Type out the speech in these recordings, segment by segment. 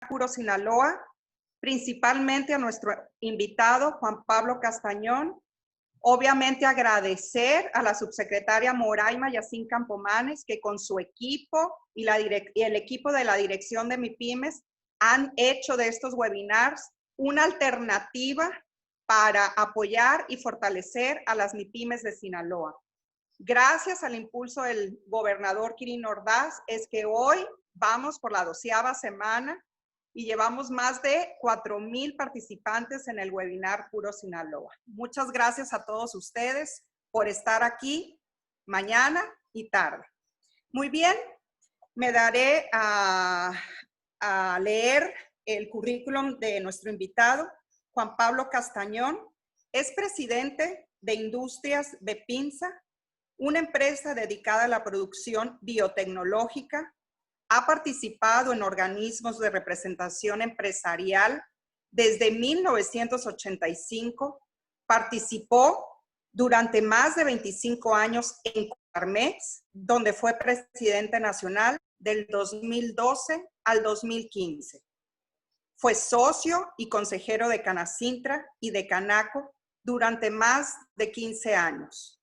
Puro Sinaloa, principalmente a nuestro invitado Juan Pablo Castañón. Obviamente agradecer a la subsecretaria Moraima Yacín Campomanes, que con su equipo y el equipo de la dirección de MIPYMES han hecho de estos webinars una alternativa para apoyar y fortalecer a las MIPYMES de Sinaloa. Gracias al impulso del gobernador Quirino Ordaz es que hoy vamos por la 12ª semana y llevamos más de 4,000 participantes en el webinar Puro Sinaloa. Muchas gracias a todos ustedes por estar aquí mañana y tarde. Muy bien, me daré a leer el currículum de nuestro invitado, Juan Pablo Castañón. Es presidente de Industrias Bepinsa, una empresa dedicada a la producción biotecnológica. Ha participado en organismos de representación empresarial desde 1985. Participó durante más de 25 años en Coparmex, donde fue presidente nacional del 2012 al 2015. Fue socio y consejero de Canacintra y de Canaco durante más de 15 años.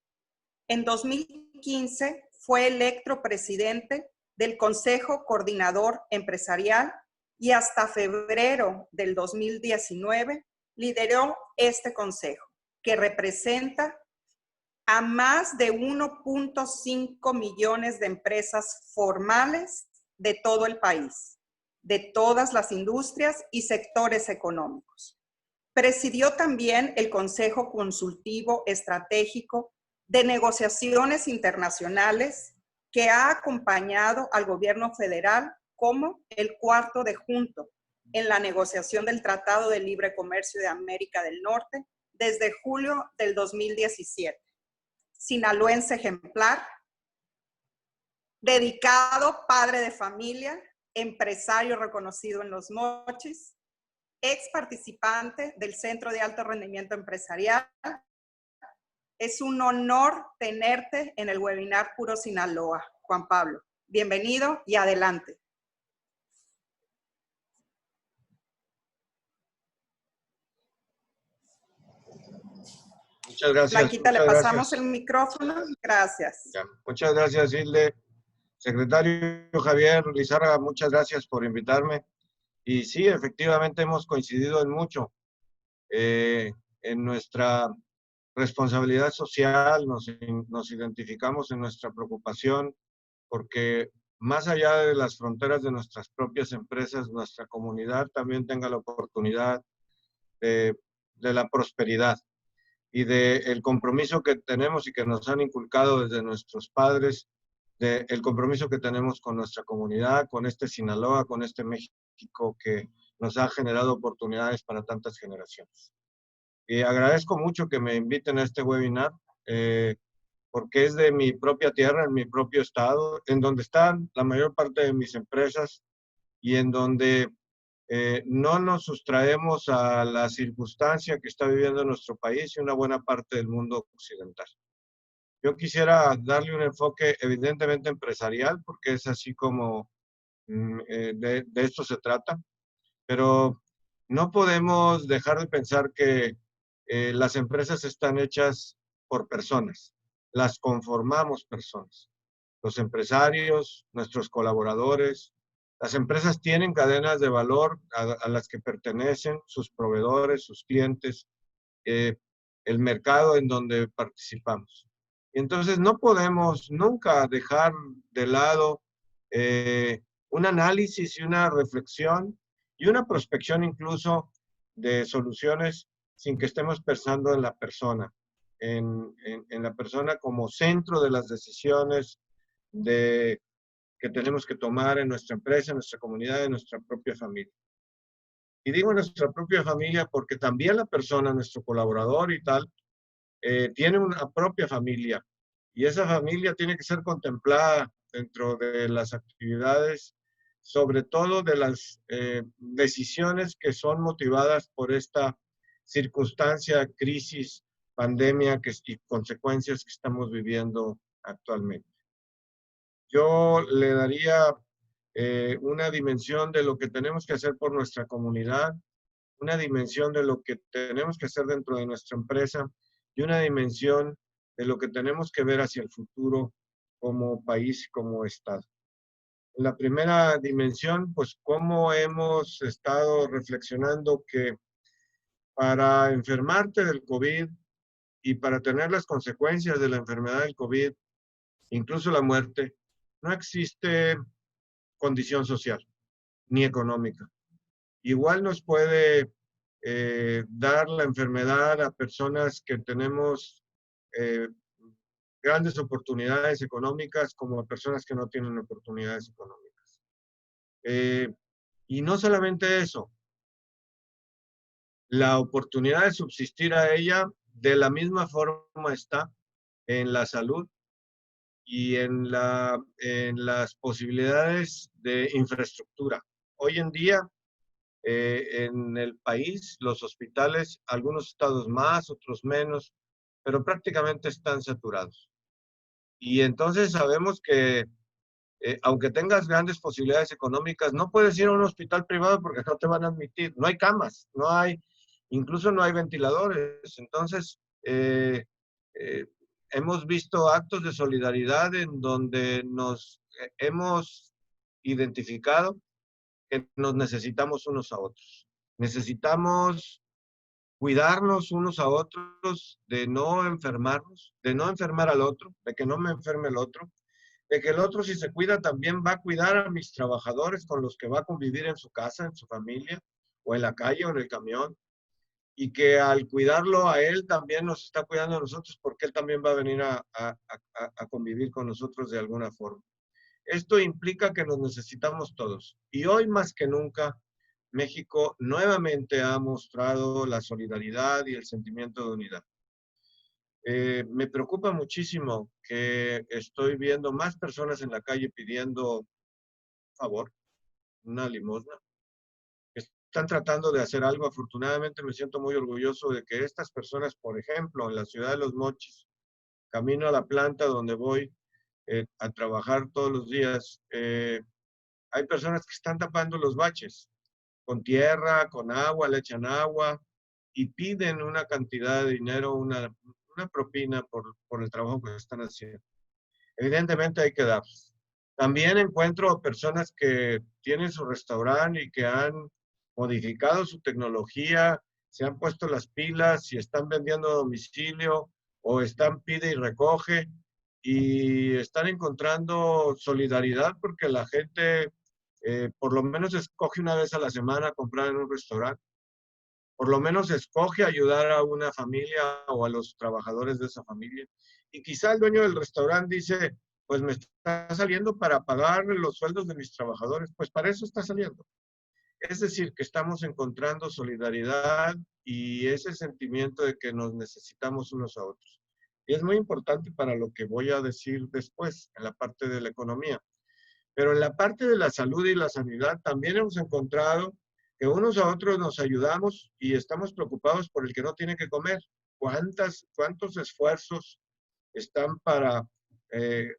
En 2015 fue electo presidente del Consejo Coordinador Empresarial y hasta febrero del 2019 lideró este consejo, que representa a más de 1.5 millones de empresas formales de todo el país, de todas las industrias y sectores económicos. Presidió también el Consejo Consultivo Estratégico de Negociaciones Internacionales, que ha acompañado al gobierno federal como el cuarto de junto en la negociación del Tratado de Libre Comercio de América del Norte desde julio del 2017. Sinaloense ejemplar, dedicado, padre de familia, empresario reconocido en Los Mochis, ex participante del Centro de Alto Rendimiento Empresarial. Es un honor tenerte en el webinar Puro Sinaloa, Juan Pablo. Bienvenido y adelante. Muchas gracias. Blanquita, le pasamos el micrófono. Gracias. Ya. Muchas gracias, Hilde. Secretario Javier Lizárraga, muchas gracias por invitarme. Y sí, efectivamente hemos coincidido en mucho. En nuestra responsabilidad social nos identificamos en nuestra preocupación porque más allá de las fronteras de nuestras propias empresas, nuestra comunidad también tenga la oportunidad de la prosperidad y del compromiso que tenemos y que nos han inculcado desde nuestros padres, del compromiso que tenemos con nuestra comunidad, con este Sinaloa, con este México que nos ha generado oportunidades para tantas generaciones. Y agradezco mucho que me inviten a este webinar, porque es de mi propia tierra, en mi propio estado, en donde están la mayor parte de mis empresas y en donde no nos sustraemos a la circunstancia que está viviendo nuestro país y una buena parte del mundo occidental. Yo quisiera darle un enfoque evidentemente empresarial, porque es así como de esto se trata, pero no podemos dejar de pensar que las empresas están hechas por personas, las conformamos personas. Los empresarios, nuestros colaboradores, las empresas tienen cadenas de valor a las que pertenecen, sus proveedores, sus clientes, el mercado en donde participamos. Y entonces no podemos nunca dejar de lado un análisis y una reflexión y una prospección incluso de soluciones sin que estemos pensando en la persona, en la persona como centro de las decisiones que tenemos que tomar en nuestra empresa, en nuestra comunidad, en nuestra propia familia. Y digo nuestra propia familia porque también la persona, nuestro colaborador y tal, tiene una propia familia. Y esa familia tiene que ser contemplada dentro de las actividades, sobre todo de las decisiones que son motivadas por esta circunstancia, crisis, pandemia y consecuencias que estamos viviendo actualmente. Yo le daría una dimensión de lo que tenemos que hacer por nuestra comunidad, una dimensión de lo que tenemos que hacer dentro de nuestra empresa y una dimensión de lo que tenemos que ver hacia el futuro como país y como Estado. En la primera dimensión, pues cómo hemos estado reflexionando que para enfermarte del COVID y para tener las consecuencias de la enfermedad del COVID, incluso la muerte, no existe condición social ni económica. Igual nos puede dar la enfermedad a personas que tenemos eh, grandes oportunidades económicas como a personas que no tienen oportunidades económicas. Y no solamente eso, la oportunidad de subsistir a ella de la misma forma está en la salud y en las posibilidades de infraestructura. Hoy en día, en el país, los hospitales, algunos estados más, otros menos, pero prácticamente están saturados. Y entonces sabemos que, aunque tengas grandes posibilidades económicas, no puedes ir a un hospital privado porque no te van a admitir. No hay camas, no hay, incluso no hay ventiladores. Entonces, hemos visto actos de solidaridad en donde nos hemos identificado que nos necesitamos unos a otros. Necesitamos cuidarnos unos a otros, de no enfermarnos, de no enfermar al otro, de que no me enferme el otro, de que el otro, si se cuida, también va a cuidar a mis trabajadores con los que va a convivir en su casa, en su familia, o en la calle o en el camión, y que al cuidarlo a él también nos está cuidando a nosotros porque él también va a venir a convivir con nosotros de alguna forma. Esto implica que nos necesitamos todos. Y hoy más que nunca, México nuevamente ha mostrado la solidaridad y el sentimiento de unidad. Me preocupa muchísimo que estoy viendo más personas en la calle pidiendo favor, una limosna. Están tratando de hacer algo. Afortunadamente me siento muy orgulloso de que estas personas, por ejemplo, en la ciudad de Los Mochis, camino a la planta donde voy a trabajar todos los días, hay personas que están tapando los baches con tierra, con agua, le echan agua y piden una cantidad de dinero, una propina por el trabajo que están haciendo. Evidentemente hay que dar. También encuentro personas que tienen su restaurante y que han modificado su tecnología, se han puesto las pilas y están vendiendo a domicilio o están pide y recoge y están encontrando solidaridad porque la gente por lo menos escoge una vez a la semana comprar en un restaurante, por lo menos escoge ayudar a una familia o a los trabajadores de esa familia. Y quizá el dueño del restaurante dice, pues me está saliendo para pagar los sueldos de mis trabajadores, pues para eso está saliendo. Es decir, que estamos encontrando solidaridad y ese sentimiento de que nos necesitamos unos a otros. Y es muy importante para lo que voy a decir después, en la parte de la economía. Pero en la parte de la salud y la sanidad también hemos encontrado que unos a otros nos ayudamos y estamos preocupados por el que no tiene que comer. ¿Cuántos esfuerzos están para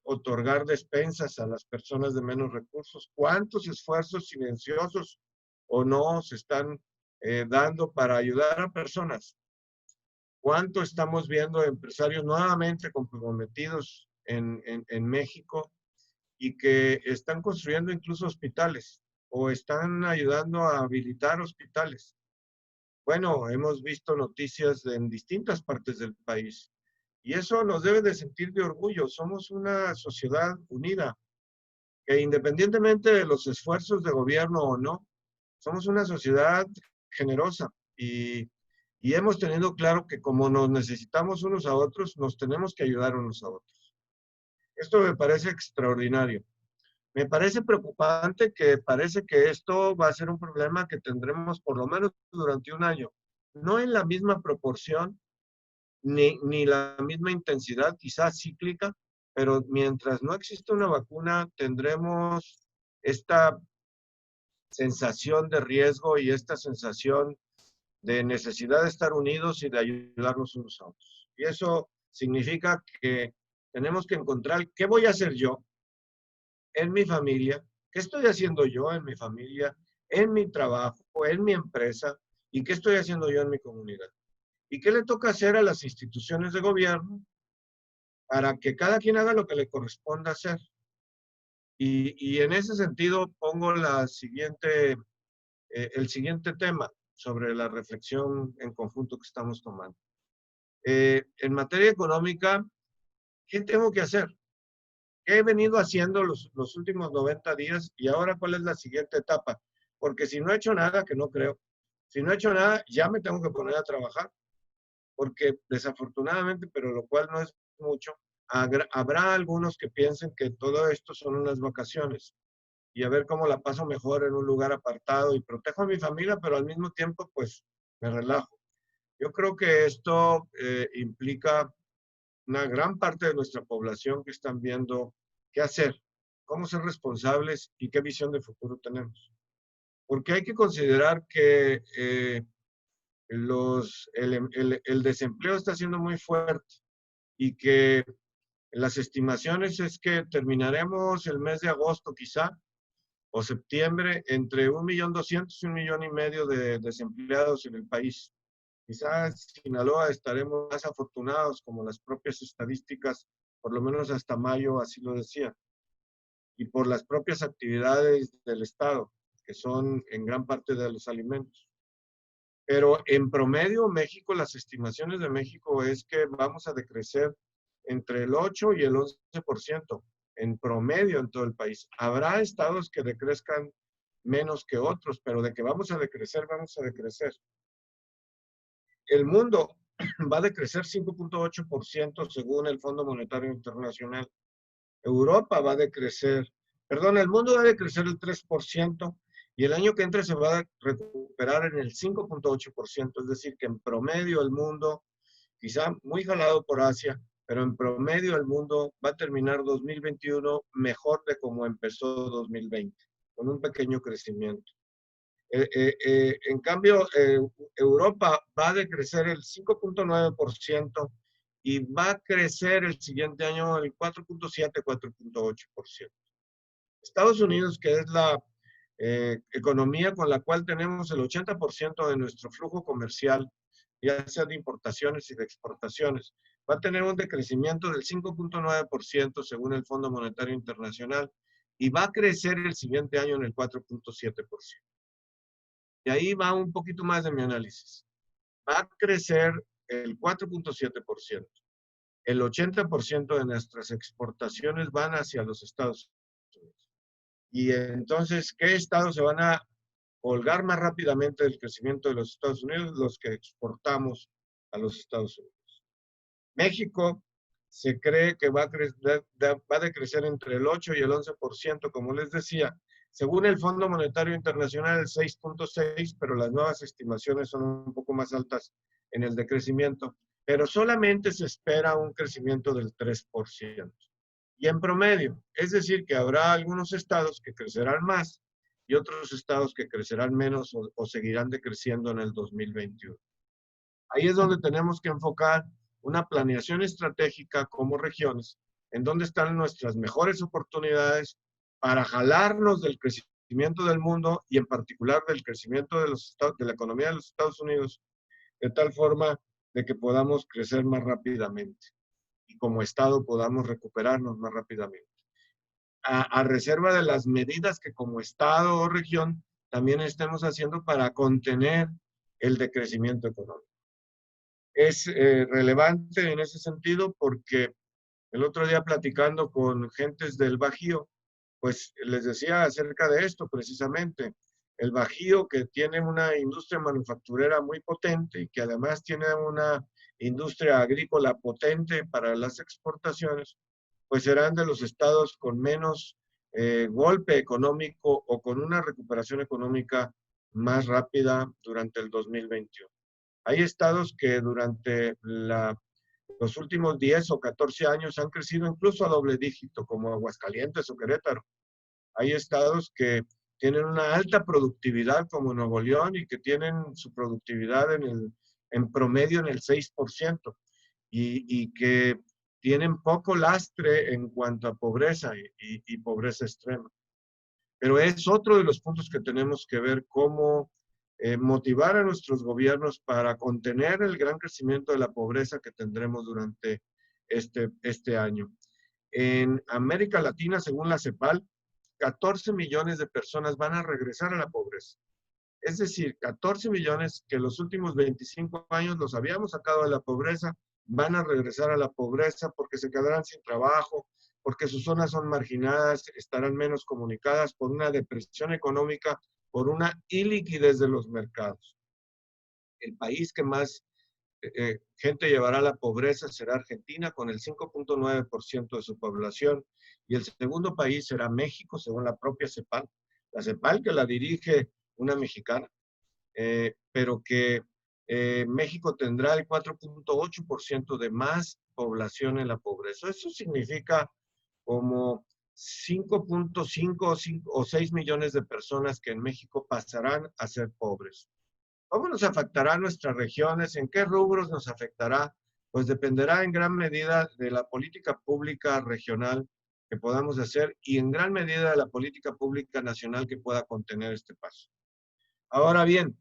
otorgar despensas a las personas de menos recursos? ¿Cuántos esfuerzos silenciosos o no se están dando para ayudar a personas? ¿Cuánto estamos viendo empresarios nuevamente comprometidos en México y que están construyendo incluso hospitales o están ayudando a habilitar hospitales? Bueno, hemos visto noticias en distintas partes del país y eso nos debe de sentir de orgullo. Somos una sociedad unida que independientemente de los esfuerzos de gobierno o no, somos una sociedad generosa y hemos tenido claro que como nos necesitamos unos a otros, nos tenemos que ayudar unos a otros. Esto me parece extraordinario. Me parece preocupante que parece que esto va a ser un problema que tendremos por lo menos durante un año. No en la misma proporción, ni la misma intensidad, quizás cíclica, pero mientras no exista una vacuna, tendremos esta sensación de riesgo y esta sensación de necesidad de estar unidos y de ayudarnos unos a otros. Y eso significa que tenemos que encontrar qué voy a hacer yo en mi familia ¿Qué estoy haciendo yo en mi familia, en mi trabajo, en mi empresa? ¿Y qué estoy haciendo yo en mi comunidad? ¿Y qué le toca hacer a las instituciones de gobierno para que cada quien haga lo que le corresponda hacer? Y en ese sentido pongo el siguiente tema sobre la reflexión en conjunto que estamos tomando. En materia económica, ¿qué tengo que hacer? ¿Qué he venido haciendo los últimos 90 días y ahora cuál es la siguiente etapa? Porque si no he hecho nada, que no creo, si no he hecho nada, ya me tengo que poner a trabajar, porque desafortunadamente, pero lo cual no es mucho, habrá algunos que piensen que todo esto son unas vacaciones y a ver cómo la paso mejor en un lugar apartado y protejo a mi familia, pero al mismo tiempo, pues, me relajo. Yo creo que esto implica una gran parte de nuestra población que están viendo qué hacer, cómo ser responsables y qué visión de futuro tenemos. Porque hay que considerar que el desempleo está siendo muy fuerte y que las estimaciones es que terminaremos el mes de agosto quizá o septiembre entre 1.200.000 y 1.500.000 de desempleados en el país. Quizás Sinaloa estaremos más afortunados, como las propias estadísticas, por lo menos hasta mayo así lo decían, y por las propias actividades del Estado, que son en gran parte de los alimentos. Pero en promedio, México, las estimaciones de México es que vamos a decrecer entre el 8 y el 11% en promedio en todo el país. Habrá estados que decrezcan menos que otros, pero de que vamos a decrecer, vamos a decrecer. El mundo va a decrecer 5.8% según el Fondo Monetario Internacional. Europa va a decrecer, perdón, el mundo va a decrecer el 3% y el año que entra se va a recuperar en el 5.8%, es decir, que en promedio el mundo, quizá muy jalado por Asia, pero en promedio el mundo va a terminar 2021 mejor de como empezó 2020, con un pequeño crecimiento. En cambio, Europa va a decrecer el 5.9% y va a crecer el siguiente año el 4.7, 4.8%. Estados Unidos, que es la economía con la cual tenemos el 80% de nuestro flujo comercial, ya sea de importaciones y de exportaciones, va a tener un decrecimiento del 5.9% según el Fondo Monetario Internacional y va a crecer el siguiente año en el 4.7%. Y ahí va un poquito más de mi análisis. Va a crecer el 4.7%. El 80% de nuestras exportaciones van hacia los Estados Unidos. Y entonces, ¿qué estados se van a colgar más rápidamente del crecimiento de los Estados Unidos? Los que exportamos a los Estados Unidos. México se cree que va a decrecer entre el 8 y el 11%, como les decía, según el Fondo Monetario Internacional, el 6.6, pero las nuevas estimaciones son un poco más altas en el decrecimiento, pero solamente se espera un crecimiento del 3%. Y en promedio, es decir, que habrá algunos estados que crecerán más y otros estados que crecerán menos o seguirán decreciendo en el 2021. Ahí es donde tenemos que enfocar una planeación estratégica como regiones, en donde están nuestras mejores oportunidades para jalarnos del crecimiento del mundo y en particular del crecimiento de la economía de los Estados Unidos, de tal forma de que podamos crecer más rápidamente y como Estado podamos recuperarnos más rápidamente. A reserva de las medidas que como Estado o región también estemos haciendo para contener el decrecimiento económico. Es relevante en ese sentido porque el otro día platicando con gentes del Bajío, pues les decía acerca de esto precisamente. El Bajío, que tiene una industria manufacturera muy potente y que además tiene una industria agrícola potente para las exportaciones, pues serán de los estados con menos golpe económico o con una recuperación económica más rápida durante el 2021. Hay estados que durante los últimos 10 o 14 años han crecido incluso a doble dígito, como Aguascalientes o Querétaro. Hay estados que tienen una alta productividad, como Nuevo León, y que tienen su productividad en promedio en el 6%, y que tienen poco lastre en cuanto a pobreza y pobreza extrema. Pero es otro de los puntos que tenemos que ver cómo motivar a nuestros gobiernos para contener el gran crecimiento de la pobreza que tendremos durante este año. En América Latina, según la CEPAL, 14 millones de personas van a regresar a la pobreza. Es decir, 14 millones que en los últimos 25 años los habíamos sacado de la pobreza, van a regresar a la pobreza porque se quedarán sin trabajo, porque sus zonas son marginadas, estarán menos comunicadas por una depresión económica, por una iliquidez de los mercados. El país que más gente llevará a la pobreza será Argentina, con el 5.9% de su población, y el segundo país será México, según la propia CEPAL. La CEPAL que la dirige una mexicana, pero que México tendrá el 4.8% de más población en la pobreza. Eso significa como 5.5 o 6 millones de personas que en México pasarán a ser pobres. ¿Cómo nos afectará a nuestras regiones? ¿En qué rubros nos afectará? Pues dependerá en gran medida de la política pública regional que podamos hacer y en gran medida de la política pública nacional que pueda contener este paso. Ahora bien,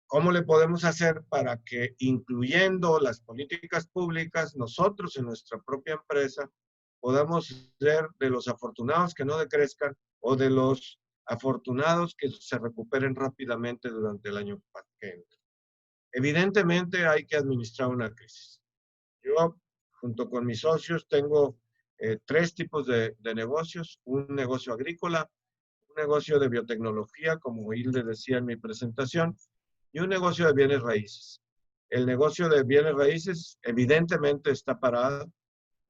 ¿cómo le podemos hacer para que, incluyendo las políticas públicas, nosotros en nuestra propia empresa podamos ser de los afortunados que no decrezcan o de los afortunados que se recuperen rápidamente durante el año que entra? Evidentemente hay que administrar una crisis. Yo, junto con mis socios, tengo tres tipos de negocios: un negocio agrícola, un negocio de biotecnología, como Hilde decía en mi presentación, y un negocio de bienes raíces. El negocio de bienes raíces evidentemente está parado.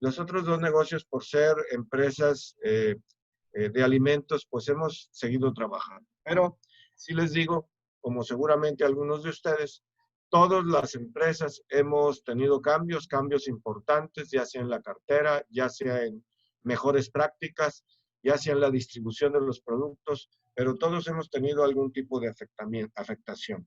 Los otros dos negocios, por ser empresas de alimentos, pues hemos seguido trabajando. Pero sí les digo, como seguramente algunos de ustedes, todas las empresas hemos tenido cambios importantes, ya sea en la cartera, ya sea en mejores prácticas, ya sea en la distribución de los productos, pero todos hemos tenido algún tipo de afectación.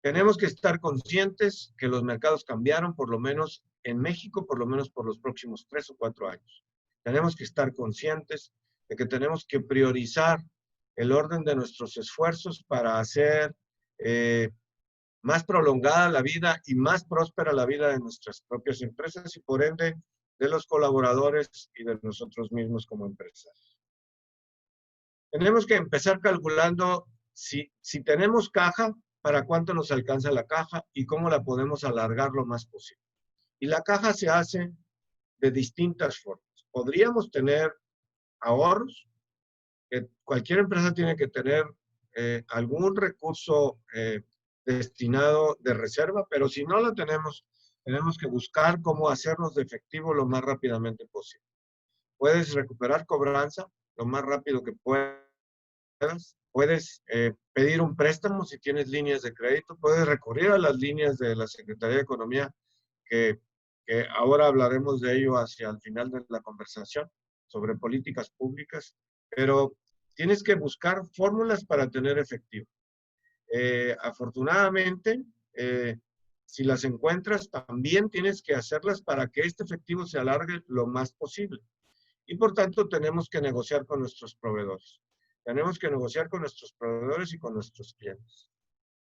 Tenemos que estar conscientes que los mercados cambiaron, por lo menos en México, por lo menos por los próximos 3 o 4 años. Tenemos que estar conscientes de que tenemos que priorizar el orden de nuestros esfuerzos para hacer más prolongada la vida y más próspera la vida de nuestras propias empresas y por ende de los colaboradores y de nosotros mismos como empresarios. Tenemos que empezar calculando si tenemos caja, para cuánto nos alcanza la caja y cómo la podemos alargar lo más posible. Y la caja se hace de distintas formas. Podríamos tener ahorros, que cualquier empresa tiene que tener algún recurso destinado de reserva, pero si no lo tenemos, tenemos que buscar cómo hacernos de efectivo lo más rápidamente posible. Puedes recuperar cobranza lo más rápido que puedas. Puedes pedir un préstamo si tienes líneas de crédito. Puedes recurrir a las líneas de la Secretaría de Economía, que ahora hablaremos de ello hacia el final de la conversación sobre políticas públicas, pero tienes que buscar fórmulas para tener efectivo. Afortunadamente, si las encuentras, también tienes que hacerlas para que este efectivo se alargue lo más posible. Y por tanto, tenemos que negociar con nuestros proveedores. Tenemos que negociar con nuestros proveedores y con nuestros clientes.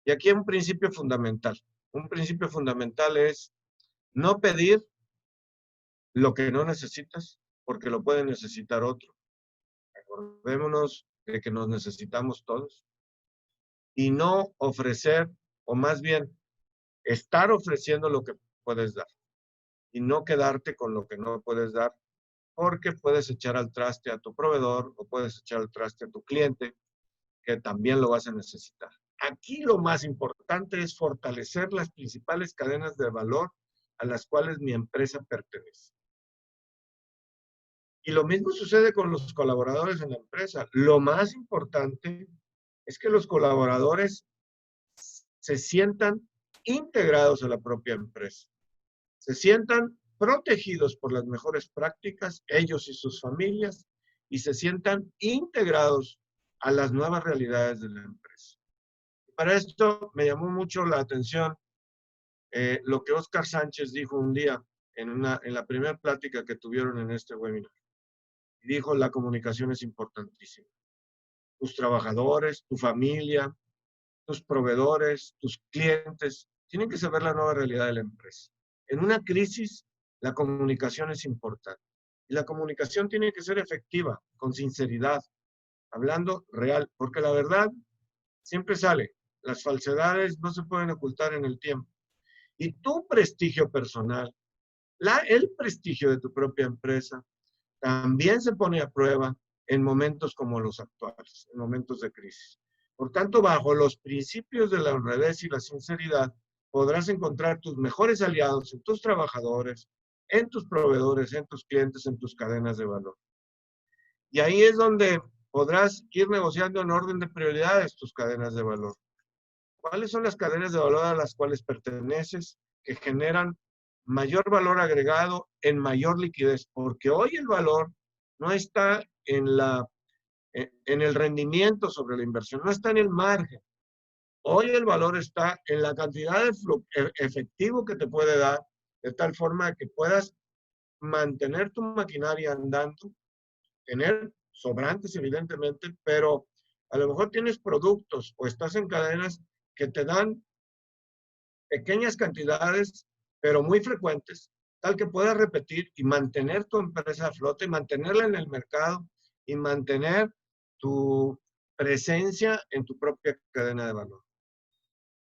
Y aquí hay un principio fundamental. Un principio fundamental es no pedir lo que no necesitas, porque lo puede necesitar otro. Acordémonos de que nos necesitamos todos. Y no ofrecer, o más bien, estar ofreciendo lo que puedes dar. Y no quedarte con lo que no puedes dar, porque puedes echar al traste a tu proveedor o puedes echar al traste a tu cliente, que también lo vas a necesitar. Aquí lo más importante es fortalecer las principales cadenas de valor a las cuales mi empresa pertenece. Y lo mismo sucede con los colaboradores en la empresa. Lo más importante es que los colaboradores se sientan integrados a la propia empresa, se sientan protegidos por las mejores prácticas, ellos y sus familias, y se sientan integrados a las nuevas realidades de la empresa. Para esto me llamó mucho la atención lo que Óscar Sánchez dijo un día en la primera plática que tuvieron en este webinar. y dijo, la comunicación es importantísima. Tus trabajadores, tu familia, tus proveedores, tus clientes, tienen que saber la nueva realidad de la empresa. En una crisis, la comunicación es importante. Y la comunicación tiene que ser efectiva, con sinceridad, hablando real, porque la verdad siempre sale. Las falsedades no se pueden ocultar en el tiempo. Y tu prestigio personal, el prestigio de tu propia empresa, también se pone a prueba en momentos como los actuales, en momentos de crisis. Por tanto, bajo los principios de la honradez y la sinceridad, podrás encontrar tus mejores aliados en tus trabajadores, en tus proveedores, en tus clientes, en tus cadenas de valor. Y ahí es donde podrás ir negociando en orden de prioridades tus cadenas de valor. ¿Cuáles son las cadenas de valor a las cuales perteneces que generan mayor valor agregado en mayor liquidez? Porque hoy el valor no está en el rendimiento sobre la inversión, no está en el margen. Hoy el valor está en la cantidad de efectivo que te puede dar, de tal forma que puedas mantener tu maquinaria andando, tener sobrantes evidentemente, pero a lo mejor tienes productos o estás en cadenas que te dan pequeñas cantidades, pero muy frecuentes, tal que puedas repetir y mantener tu empresa a flote, mantenerla en el mercado y mantener tu presencia en tu propia cadena de valor.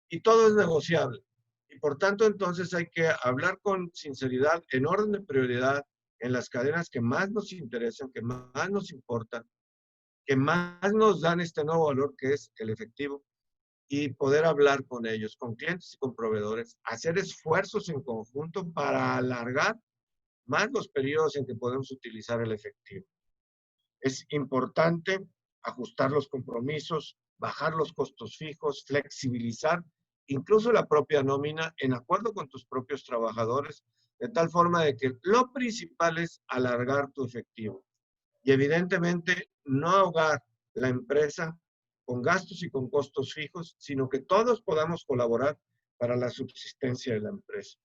Y todo es negociable. Y por tanto, entonces hay que hablar con sinceridad, en orden de prioridad, en las cadenas que más nos interesan, que más nos importan, que más nos dan este nuevo valor que es el efectivo, y poder hablar con ellos, con clientes y con proveedores, hacer esfuerzos en conjunto para alargar más los periodos en que podemos utilizar el efectivo. Es importante ajustar los compromisos, bajar los costos fijos, flexibilizar incluso la propia nómina en acuerdo con tus propios trabajadores, de tal forma de que lo principal es alargar tu efectivo. Y evidentemente no ahogar la empresa con gastos y con costos fijos, sino que todos podamos colaborar para la subsistencia de la empresa.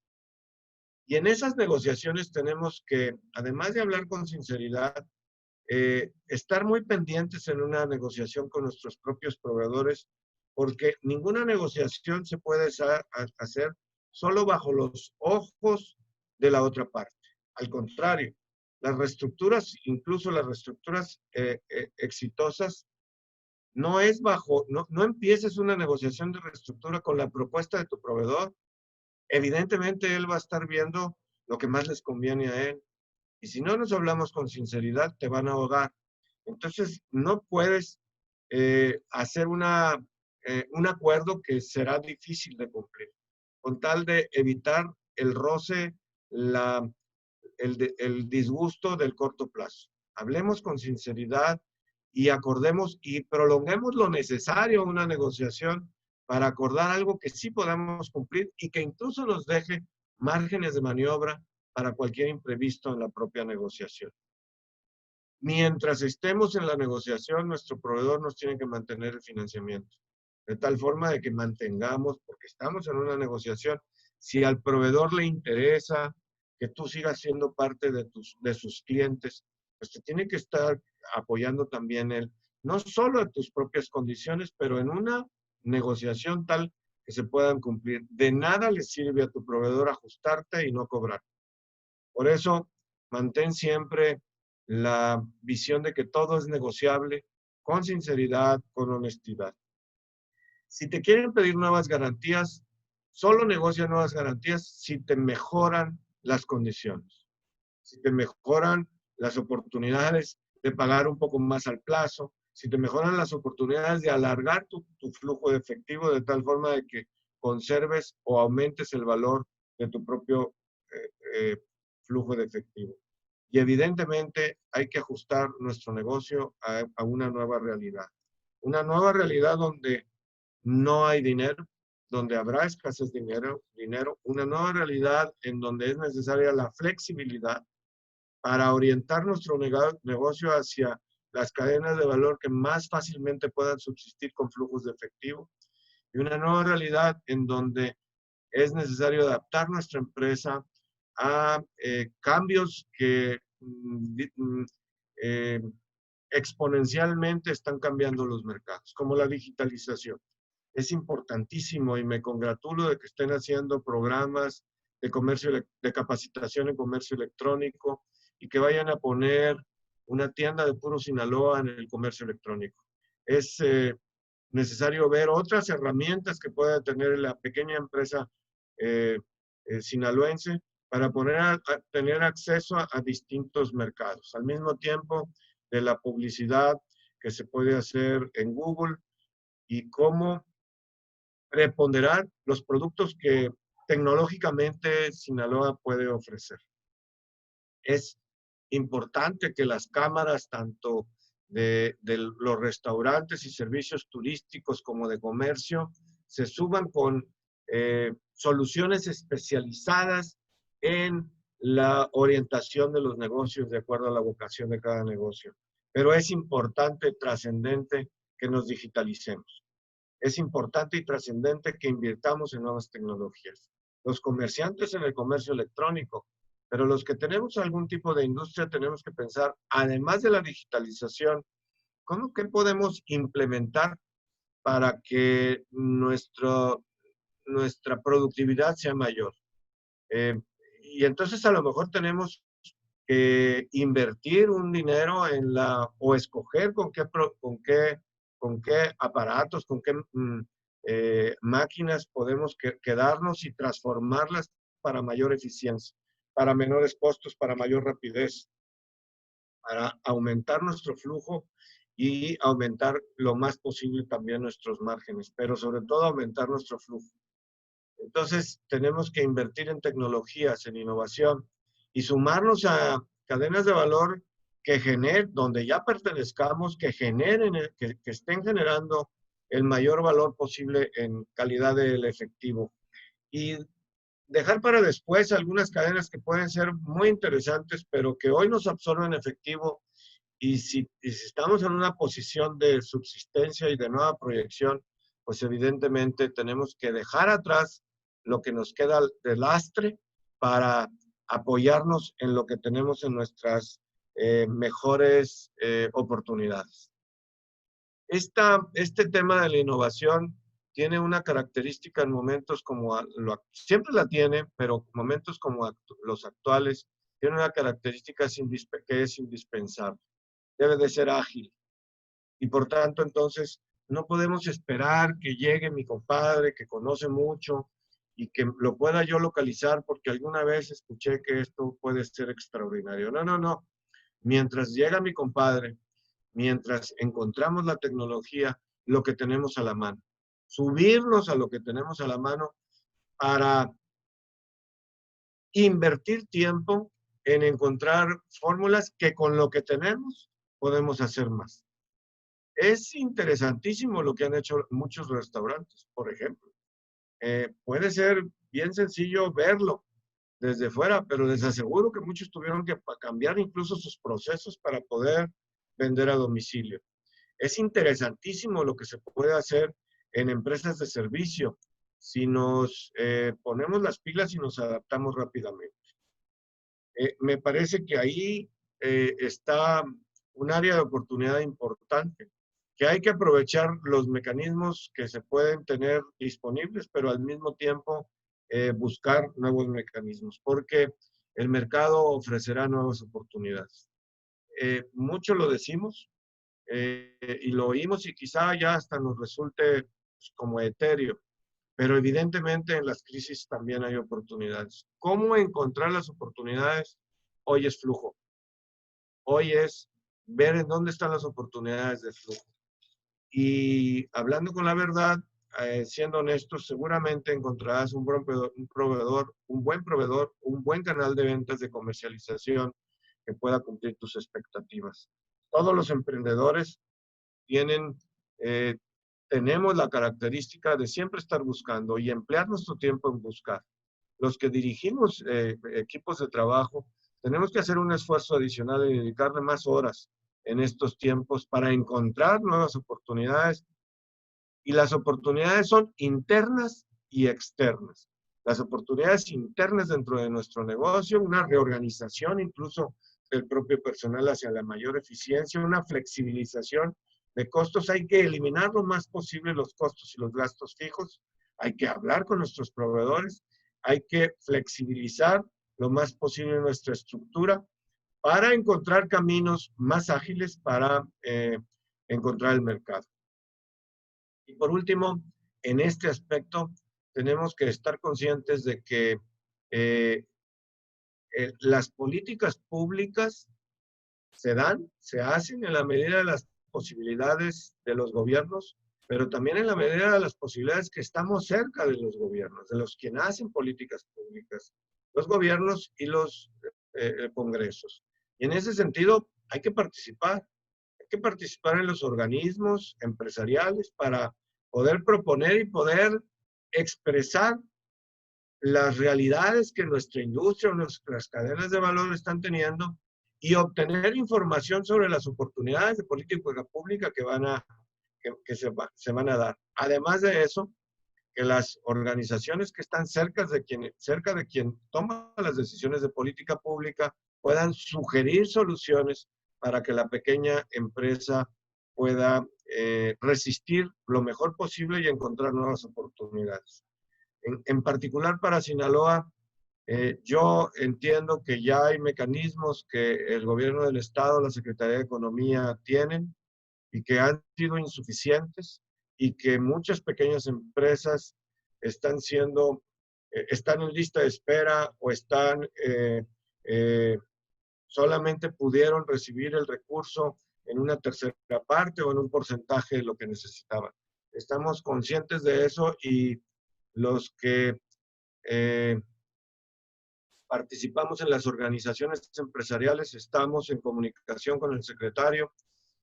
Y en esas negociaciones tenemos que, además de hablar con sinceridad, estar muy pendientes en una negociación con nuestros propios proveedores, porque ninguna negociación se puede hacer solo bajo los ojos de la otra parte. Al contrario, las reestructuras, incluso las reestructuras exitosas, no empieces una negociación de reestructura con la propuesta de tu proveedor. Evidentemente, él va a estar viendo lo que más les conviene a él. Y si no nos hablamos con sinceridad, te van a ahogar. Entonces, no puedes hacer un acuerdo que será difícil de cumplir, con tal de evitar el roce, el disgusto del corto plazo. Hablemos con sinceridad y acordemos y prolonguemos lo necesario una negociación para acordar algo que sí podamos cumplir y que incluso nos deje márgenes de maniobra para cualquier imprevisto en la propia negociación. Mientras estemos en la negociación, nuestro proveedor nos tiene que mantener el financiamiento, de tal forma de que mantengamos, porque estamos en una negociación, si al proveedor le interesa que tú sigas siendo parte de sus clientes, pues te tiene que estar apoyando también él, no solo en tus propias condiciones, pero en una negociación tal que se puedan cumplir. De nada le sirve a tu proveedor ajustarte y no cobrar. Por eso, mantén siempre la visión de que todo es negociable, con sinceridad, con honestidad. Si te quieren pedir nuevas garantías, solo negocia nuevas garantías si te mejoran las condiciones, si te mejoran las oportunidades de pagar un poco más al plazo, si te mejoran las oportunidades de alargar tu flujo de efectivo de tal forma de que conserves o aumentes el valor de tu propio flujo de efectivo. Y evidentemente hay que ajustar nuestro negocio a una nueva realidad. Una nueva realidad donde no hay dinero, donde habrá escasez de dinero, una nueva realidad en donde es necesaria la flexibilidad para orientar nuestro negocio hacia las cadenas de valor que más fácilmente puedan subsistir con flujos de efectivo. Y una nueva realidad en donde es necesario adaptar nuestra empresa a cambios que exponencialmente están cambiando los mercados, como la digitalización. Es importantísimo y me congratulo de que estén haciendo programas de comercio, de capacitación en comercio electrónico y que vayan a poner una tienda de puro Sinaloa en el comercio electrónico. Es necesario ver otras herramientas que pueda tener la pequeña empresa sinaloense para tener acceso a distintos mercados. Al mismo tiempo de la publicidad que se puede hacer en Google y cómo preponderar los productos que tecnológicamente Sinaloa puede ofrecer. Es importante que las cámaras, tanto de los restaurantes y servicios turísticos como de comercio, se suban con soluciones especializadas en la orientación de los negocios de acuerdo a la vocación de cada negocio. Pero es importante, trascendente, que nos digitalicemos. Es importante y trascendente que invirtamos en nuevas tecnologías. Los comerciantes en el comercio electrónico, pero los que tenemos algún tipo de industria tenemos que pensar, además de la digitalización, ¿qué podemos implementar para que nuestra productividad sea mayor? Y entonces a lo mejor tenemos que invertir un dinero o escoger con qué aparatos, con qué máquinas podemos quedarnos y transformarlas para mayor eficiencia, para menores costos, para mayor rapidez, para aumentar nuestro flujo y aumentar lo más posible también nuestros márgenes, pero sobre todo aumentar nuestro flujo. Entonces, tenemos que invertir en tecnologías, en innovación y sumarnos a cadenas de valor donde ya pertenezcamos, que estén generando el mayor valor posible en calidad del efectivo. Y dejar para después algunas cadenas que pueden ser muy interesantes, pero que hoy nos absorben efectivo. Y si estamos en una posición de subsistencia y de nueva proyección, pues evidentemente tenemos que dejar atrás lo que nos queda de lastre para apoyarnos en lo que tenemos en nuestras mejores oportunidades. Este tema de la innovación tiene una característica en momentos como, siempre la tiene, pero momentos como los actuales, tiene una característica que es indispensable. Debe de ser ágil. Y por tanto, entonces, no podemos esperar que llegue mi compadre que conoce mucho y que lo pueda yo localizar porque alguna vez escuché que esto puede ser extraordinario. No, no, no. Mientras llega mi compadre, mientras encontramos la tecnología, lo que tenemos a la mano. Subirnos a lo que tenemos a la mano para invertir tiempo en encontrar fórmulas que con lo que tenemos podemos hacer más. Es interesantísimo lo que han hecho muchos restaurantes, por ejemplo. Puede ser bien sencillo verlo desde fuera, pero les aseguro que muchos tuvieron que cambiar incluso sus procesos para poder vender a domicilio. Es interesantísimo lo que se puede hacer en empresas de servicio si nos ponemos las pilas y nos adaptamos rápidamente. Me parece que ahí está un área de oportunidad importante, que hay que aprovechar los mecanismos que se pueden tener disponibles, pero al mismo tiempo buscar nuevos mecanismos, porque el mercado ofrecerá nuevas oportunidades. Mucho lo decimos y lo oímos y quizá ya hasta nos resulte pues, como etéreo, pero evidentemente en las crisis también hay oportunidades. ¿Cómo encontrar las oportunidades? Hoy es flujo. Hoy es ver en dónde están las oportunidades de flujo. Y hablando con la verdad, siendo honestos, seguramente encontrarás un buen proveedor, un buen canal de ventas de comercialización que pueda cumplir tus expectativas. Todos los emprendedores tenemos la característica de siempre estar buscando y emplear nuestro tiempo en buscar. Los que dirigimos equipos de trabajo, tenemos que hacer un esfuerzo adicional y dedicarle más horas en estos tiempos para encontrar nuevas oportunidades. Y las oportunidades son internas y externas. Las oportunidades internas dentro de nuestro negocio, una reorganización incluso del propio personal hacia la mayor eficiencia, una flexibilización de costos. Hay que eliminar lo más posible los costos y los gastos fijos. Hay que hablar con nuestros proveedores. Hay que flexibilizar lo más posible nuestra estructura para encontrar caminos más ágiles para encontrar el mercado. Y por último, en este aspecto, tenemos que estar conscientes de que las políticas públicas se hacen en la medida de las posibilidades de los gobiernos, pero también en la medida de las posibilidades que estamos cerca de los gobiernos, de los que hacen políticas públicas, los gobiernos y los congresos. Y en ese sentido, hay que participar en los organismos empresariales para poder proponer y poder expresar las realidades que nuestra industria o nuestras cadenas de valor están teniendo y obtener información sobre las oportunidades de política pública que se van a dar. Además de eso, que las organizaciones que están cerca de quien toma las decisiones de política pública puedan sugerir soluciones para que la pequeña empresa pueda resistir lo mejor posible y encontrar nuevas oportunidades. En particular para Sinaloa, yo entiendo que ya hay mecanismos que el gobierno del estado, la Secretaría de Economía tienen y que han sido insuficientes y que muchas pequeñas empresas están en lista de espera o solamente pudieron recibir el recurso en una tercera parte o en un porcentaje de lo que necesitaban. Estamos conscientes de eso y los que participamos en las organizaciones empresariales estamos en comunicación con el secretario,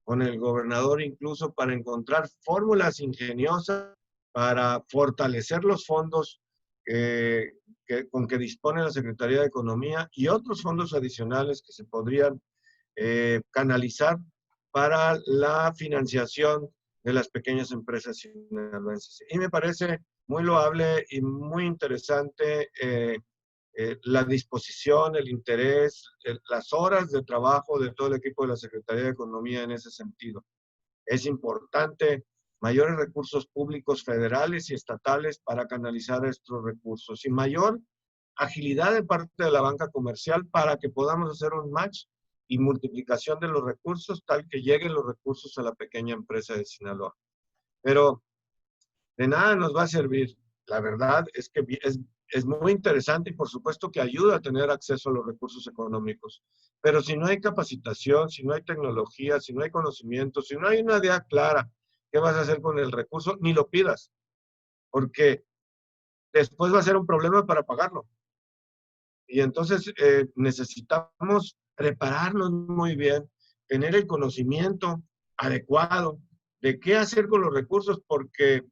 con el gobernador incluso, para encontrar fórmulas ingeniosas para fortalecer los fondos con que dispone la Secretaría de Economía y otros fondos adicionales que se podrían canalizar para la financiación de las pequeñas empresas sinaloenses. Y me parece muy loable y muy interesante la disposición, el interés, las horas de trabajo de todo el equipo de la Secretaría de Economía en ese sentido. Es importante mayores recursos públicos federales y estatales para canalizar estos recursos y mayor agilidad de parte de la banca comercial para que podamos hacer un match y multiplicación de los recursos tal que lleguen los recursos a la pequeña empresa de Sinaloa. Pero de nada nos va a servir. La verdad es que es muy interesante y por supuesto que ayuda a tener acceso a los recursos económicos. Pero si no hay capacitación, si no hay tecnología, si no hay conocimiento, si no hay una idea clara qué vas a hacer con el recurso, ni lo pidas, porque después va a ser un problema para pagarlo. Y entonces necesitamos prepararnos muy bien, tener el conocimiento adecuado de qué hacer con los recursos, porque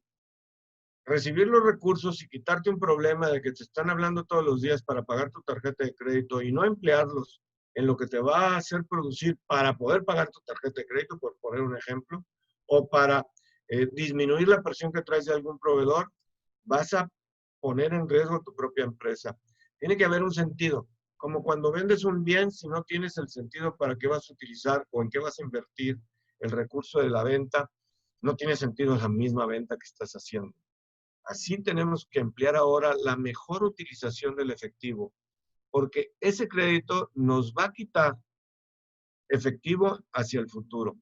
recibir los recursos y quitarte un problema de que te están hablando todos los días para pagar tu tarjeta de crédito y no emplearlos en lo que te va a hacer producir para poder pagar tu tarjeta de crédito, por poner un ejemplo, o para disminuir la presión que traes de algún proveedor, vas a poner en riesgo tu propia empresa. Tiene que haber un sentido, como cuando vendes un bien, si no tienes el sentido para qué vas a utilizar o en qué vas a invertir el recurso de la venta, no tiene sentido la misma venta que estás haciendo. Así tenemos que emplear ahora la mejor utilización del efectivo, porque ese crédito nos va a quitar efectivo hacia el futuro.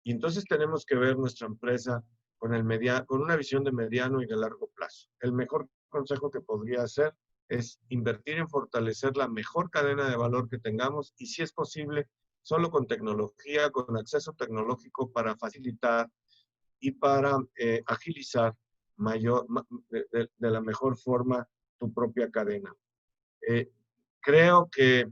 Y entonces tenemos que ver nuestra empresa con una visión de mediano y de largo plazo. El mejor consejo que podría hacer es invertir en fortalecer la mejor cadena de valor que tengamos y, si es posible, solo con tecnología, con acceso tecnológico para facilitar y para agilizar de la mejor forma tu propia cadena. Creo que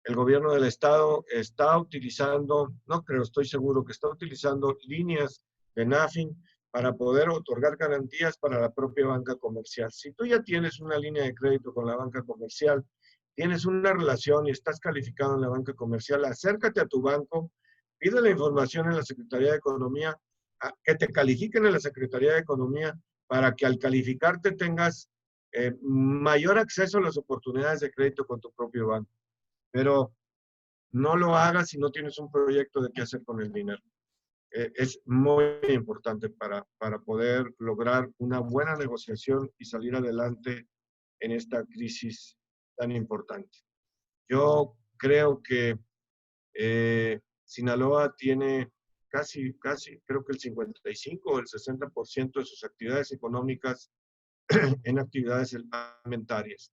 el gobierno del estado está utilizando, no creo, estoy seguro que está utilizando líneas de NAFIN para poder otorgar garantías para la propia banca comercial. Si tú ya tienes una línea de crédito con la banca comercial, tienes una relación y estás calificado en la banca comercial, acércate a tu banco, pide la información en la Secretaría de Economía, que te califiquen en la Secretaría de Economía para que al calificarte tengas mayor acceso a las oportunidades de crédito con tu propio banco. Pero no lo hagas si no tienes un proyecto de qué hacer con el dinero. Es muy importante para poder lograr una buena negociación y salir adelante en esta crisis tan importante. Yo creo que Sinaloa tiene casi, creo que el 55 o el 60% de sus actividades económicas en actividades alimentarias.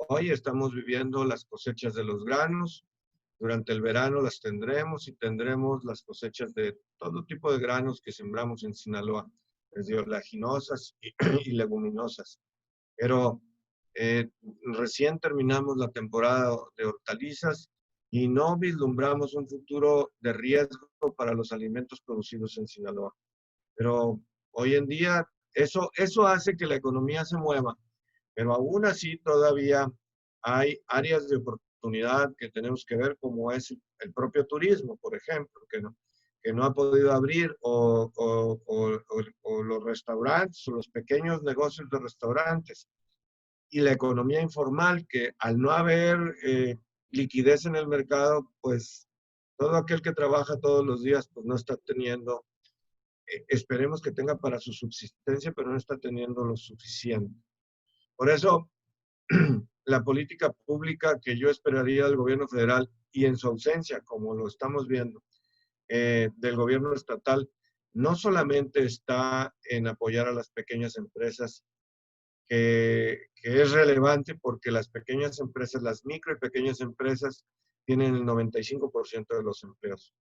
Hoy estamos viviendo las cosechas de los granos. Durante el verano las tendremos y tendremos las cosechas de todo tipo de granos que sembramos en Sinaloa, desde oleaginosas y leguminosas. Pero recién terminamos la temporada de hortalizas y no vislumbramos un futuro de riesgo para los alimentos producidos en Sinaloa. Pero hoy en día eso hace que la economía se mueva, pero aún así todavía hay áreas de oportunidad que tenemos que ver, como es el propio turismo, por ejemplo, que no ha podido abrir, o los restaurantes, o los pequeños negocios de restaurantes, y la economía informal, que al no haber liquidez en el mercado, pues todo aquel que trabaja todos los días, pues no está teniendo, esperemos que tenga para su subsistencia, pero no está teniendo lo suficiente. Por eso, la política pública que yo esperaría del gobierno federal, y en su ausencia, como lo estamos viendo, del gobierno estatal, no solamente está en apoyar a las pequeñas empresas, que es relevante porque las pequeñas empresas, las micro y pequeñas empresas, tienen el 95% de los empleos.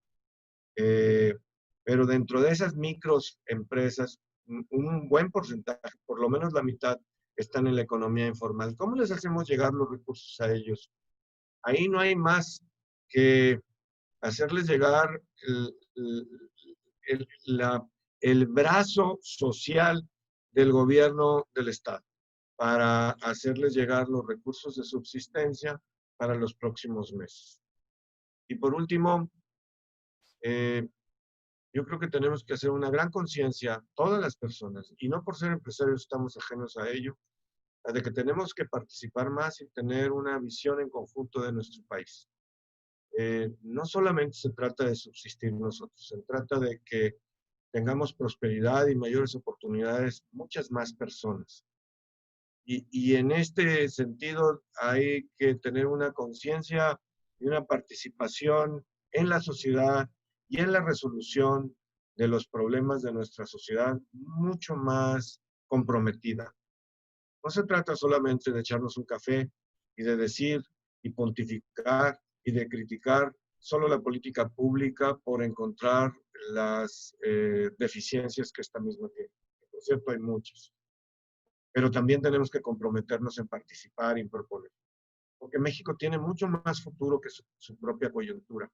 Pero dentro de esas micros empresas, un buen porcentaje, por lo menos la mitad, están en la economía informal. ¿Cómo les hacemos llegar los recursos a ellos? Ahí no hay más que hacerles llegar el brazo social del gobierno del Estado, para hacerles llegar los recursos de subsistencia para los próximos meses. Y por último, yo creo que tenemos que hacer una gran conciencia, todas las personas, y no por ser empresarios estamos ajenos a ello, de que tenemos que participar más y tener una visión en conjunto de nuestro país. No solamente se trata de subsistir nosotros, se trata de que tengamos prosperidad y mayores oportunidades muchas más personas. Y en este sentido hay que tener una conciencia y una participación en la sociedad y en la resolución de los problemas de nuestra sociedad mucho más comprometida. No se trata solamente de echarnos un café y de decir y pontificar y de criticar solo la política pública por encontrar las deficiencias que esta misma tiene. Por cierto, hay muchas. Pero también tenemos que comprometernos en participar y en proponer. Porque México tiene mucho más futuro que su propia coyuntura.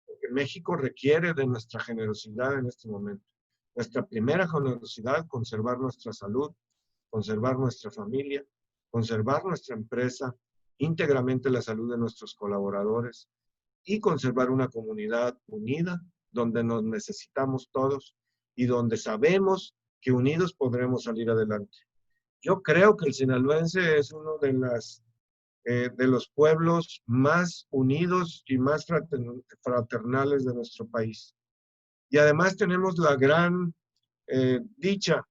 Porque México requiere de nuestra generosidad en este momento. Nuestra primera generosidad, conservar nuestra salud, conservar nuestra familia, conservar nuestra empresa, íntegramente la salud de nuestros colaboradores y conservar una comunidad unida donde nos necesitamos todos y donde sabemos que unidos podremos salir adelante. Yo creo que el sinaloense es uno de los pueblos más unidos y más fraternales de nuestro país. Y además tenemos la gran dicha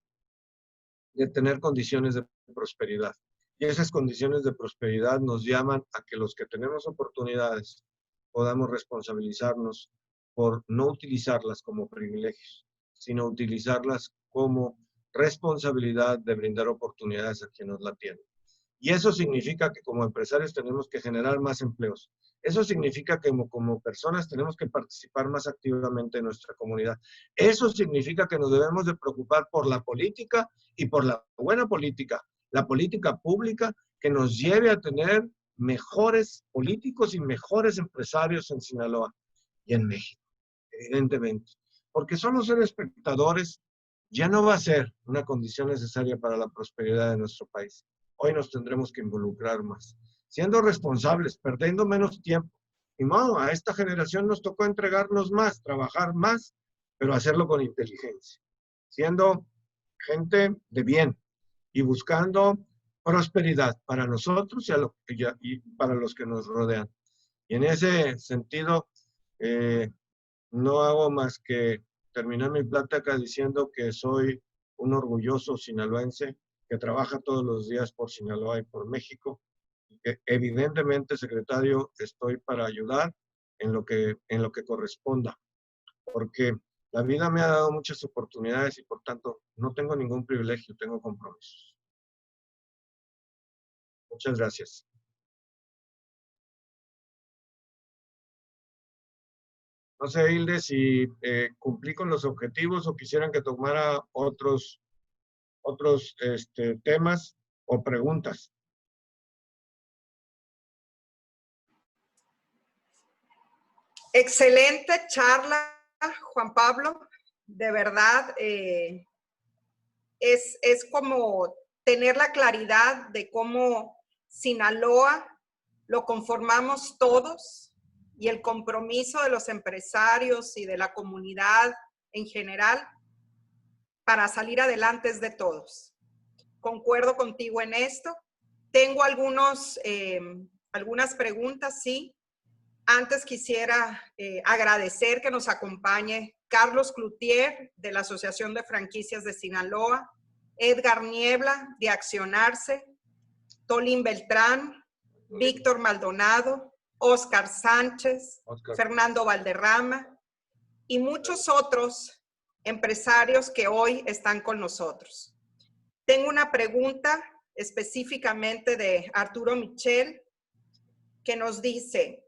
de tener condiciones de prosperidad. Y esas condiciones de prosperidad nos llaman a que los que tenemos oportunidades podamos responsabilizarnos por no utilizarlas como privilegios, sino utilizarlas como responsabilidad de brindar oportunidades a quienes la tienen. Y eso significa que como empresarios tenemos que generar más empleos. Eso significa que como personas tenemos que participar más activamente en nuestra comunidad. Eso significa que nos debemos de preocupar por la política y por la buena política, la política pública que nos lleve a tener mejores políticos y mejores empresarios en Sinaloa y en México, evidentemente. Porque solo ser espectadores ya no va a ser una condición necesaria para la prosperidad de nuestro país. Hoy nos tendremos que involucrar más, siendo responsables, perdiendo menos tiempo. Y no, a esta generación nos tocó entregarnos más, trabajar más, pero hacerlo con inteligencia, siendo gente de bien y buscando prosperidad para nosotros y para los que nos rodean. Y en ese sentido, no hago más que terminar mi plática diciendo que soy un orgulloso sinaloense que trabaja todos los días por Sinaloa y por México. Y que evidentemente, secretario, estoy para ayudar en lo que corresponda, porque la vida me ha dado muchas oportunidades y por tanto no tengo ningún privilegio, tengo compromisos. Muchas gracias. No sé, Hilde, si cumplí con los objetivos o quisieran que tomara otros temas o preguntas. Excelente charla, Juan Pablo. De verdad, es como tener la claridad de cómo Sinaloa lo conformamos todos y el compromiso de los empresarios y de la comunidad en general para salir adelante es de todos. Concuerdo contigo en esto. Tengo algunas preguntas, sí. Antes quisiera agradecer que nos acompañe Carlos Cloutier, de la Asociación de Franquicias de Sinaloa, Edgar Niebla, de Accionarse, Tolín Beltrán, Víctor Maldonado, Oscar Sánchez, Fernando Valderrama y muchos otros empresarios que hoy están con nosotros. Tengo una pregunta específicamente de Arturo Michel, que nos dice: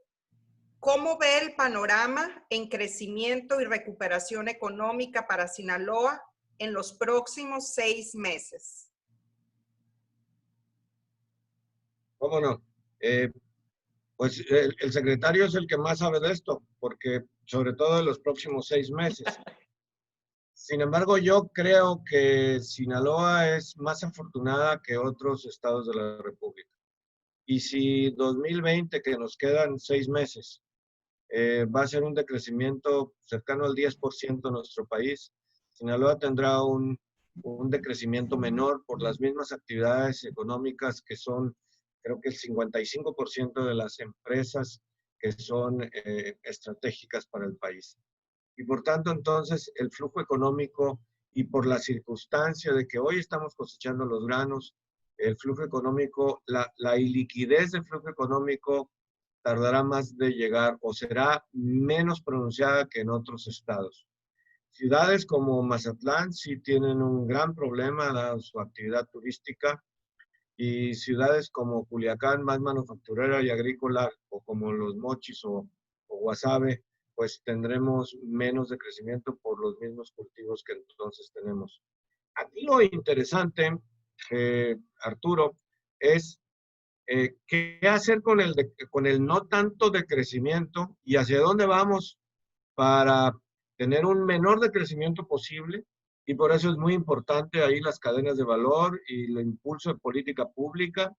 ¿cómo ve el panorama en crecimiento y recuperación económica para Sinaloa en los próximos 6 meses? ¿Cómo no? Pues el secretario es el que más sabe de esto, porque sobre todo en los próximos 6 meses. Sin embargo, yo creo que Sinaloa es más afortunada que otros estados de la República. Y si 2020, que nos quedan 6 meses, va a ser un decrecimiento cercano al 10% en nuestro país, Sinaloa tendrá un decrecimiento menor por las mismas actividades económicas que son, creo que el 55% de las empresas que son estratégicas para el país. Y por tanto, entonces, el flujo económico y por la circunstancia de que hoy estamos cosechando los granos, el flujo económico, la iliquidez del flujo económico tardará más de llegar o será menos pronunciada que en otros estados. Ciudades como Mazatlán sí tienen un gran problema dada su actividad turística, y ciudades como Culiacán, más manufacturera y agrícola, o como Los Mochis o Guasave, pues tendremos menos de crecimiento por los mismos cultivos que entonces tenemos. Aquí lo interesante, Arturo, es qué hacer con el no tanto de crecimiento y hacia dónde vamos para tener un menor decrecimiento posible. Y por eso es muy importante ahí las cadenas de valor y el impulso de política pública.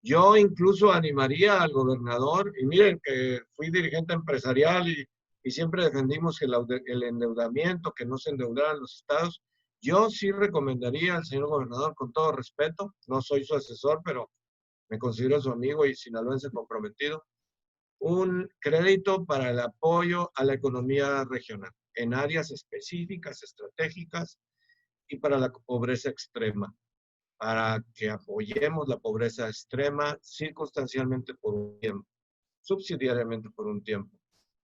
Yo incluso animaría al gobernador, y miren que fui dirigente empresarial y siempre defendimos que el endeudamiento, que no se endeudaran los estados. Yo sí recomendaría al señor gobernador, con todo respeto, no soy su asesor, pero me considero su amigo y sinaloense comprometido, un crédito para el apoyo a la economía regional en áreas específicas, estratégicas y para la pobreza extrema, para que apoyemos la pobreza extrema circunstancialmente por un tiempo, subsidiariamente por un tiempo,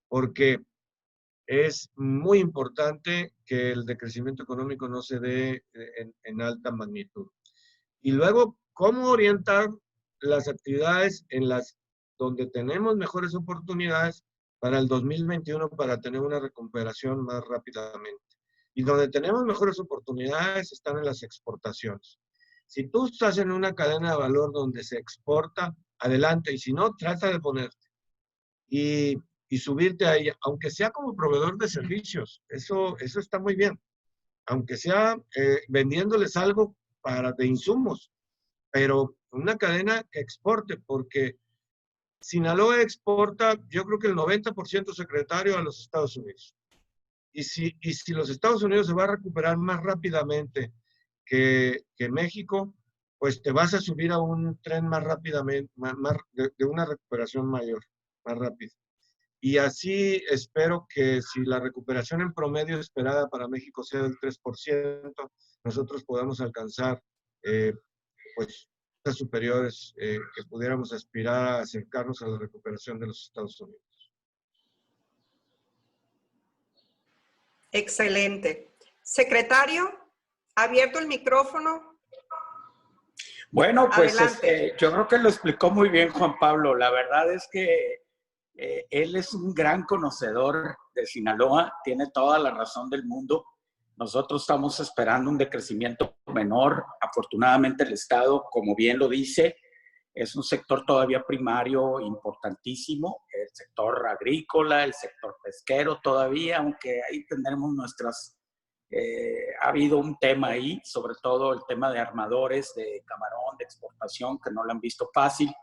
porque es muy importante que el decrecimiento económico no se dé en alta magnitud. Y luego, ¿cómo orientar las actividades en las donde tenemos mejores oportunidades para el 2021 para tener una recuperación más rápidamente? Y donde tenemos mejores oportunidades están en las exportaciones. Si tú estás en una cadena de valor donde se exporta, adelante. Y si no, trata de ponerte y subirte a ella, aunque sea como proveedor de servicios. Eso está muy bien. Aunque sea vendiéndoles algo de insumos, pero una cadena que exporte, porque Sinaloa exporta, yo creo que el 90% secretario a los Estados Unidos. Y si los Estados Unidos se va a recuperar más rápidamente que México, pues te vas a subir a un tren más rápidamente, de una recuperación mayor. más rápido. Y así espero que si la recuperación en promedio esperada para México sea del 3%, nosotros podamos alcanzar pues tasas superiores que pudiéramos aspirar a acercarnos a la recuperación de los Estados Unidos. Excelente. Secretario, abierto el micrófono. Bueno, pues Adelante. yo creo que lo explicó muy bien Juan Pablo. La verdad es que él es un gran conocedor de Sinaloa, tiene toda la razón del mundo. Nosotros estamos esperando un decrecimiento menor. Afortunadamente el Estado, como bien lo dice, es un sector todavía primario importantísimo, el sector agrícola, el sector pesquero todavía, aunque ahí tendremos nuestras... ha habido un tema ahí, sobre todo el tema de armadores, de camarón, de exportación, que no lo han visto fácil.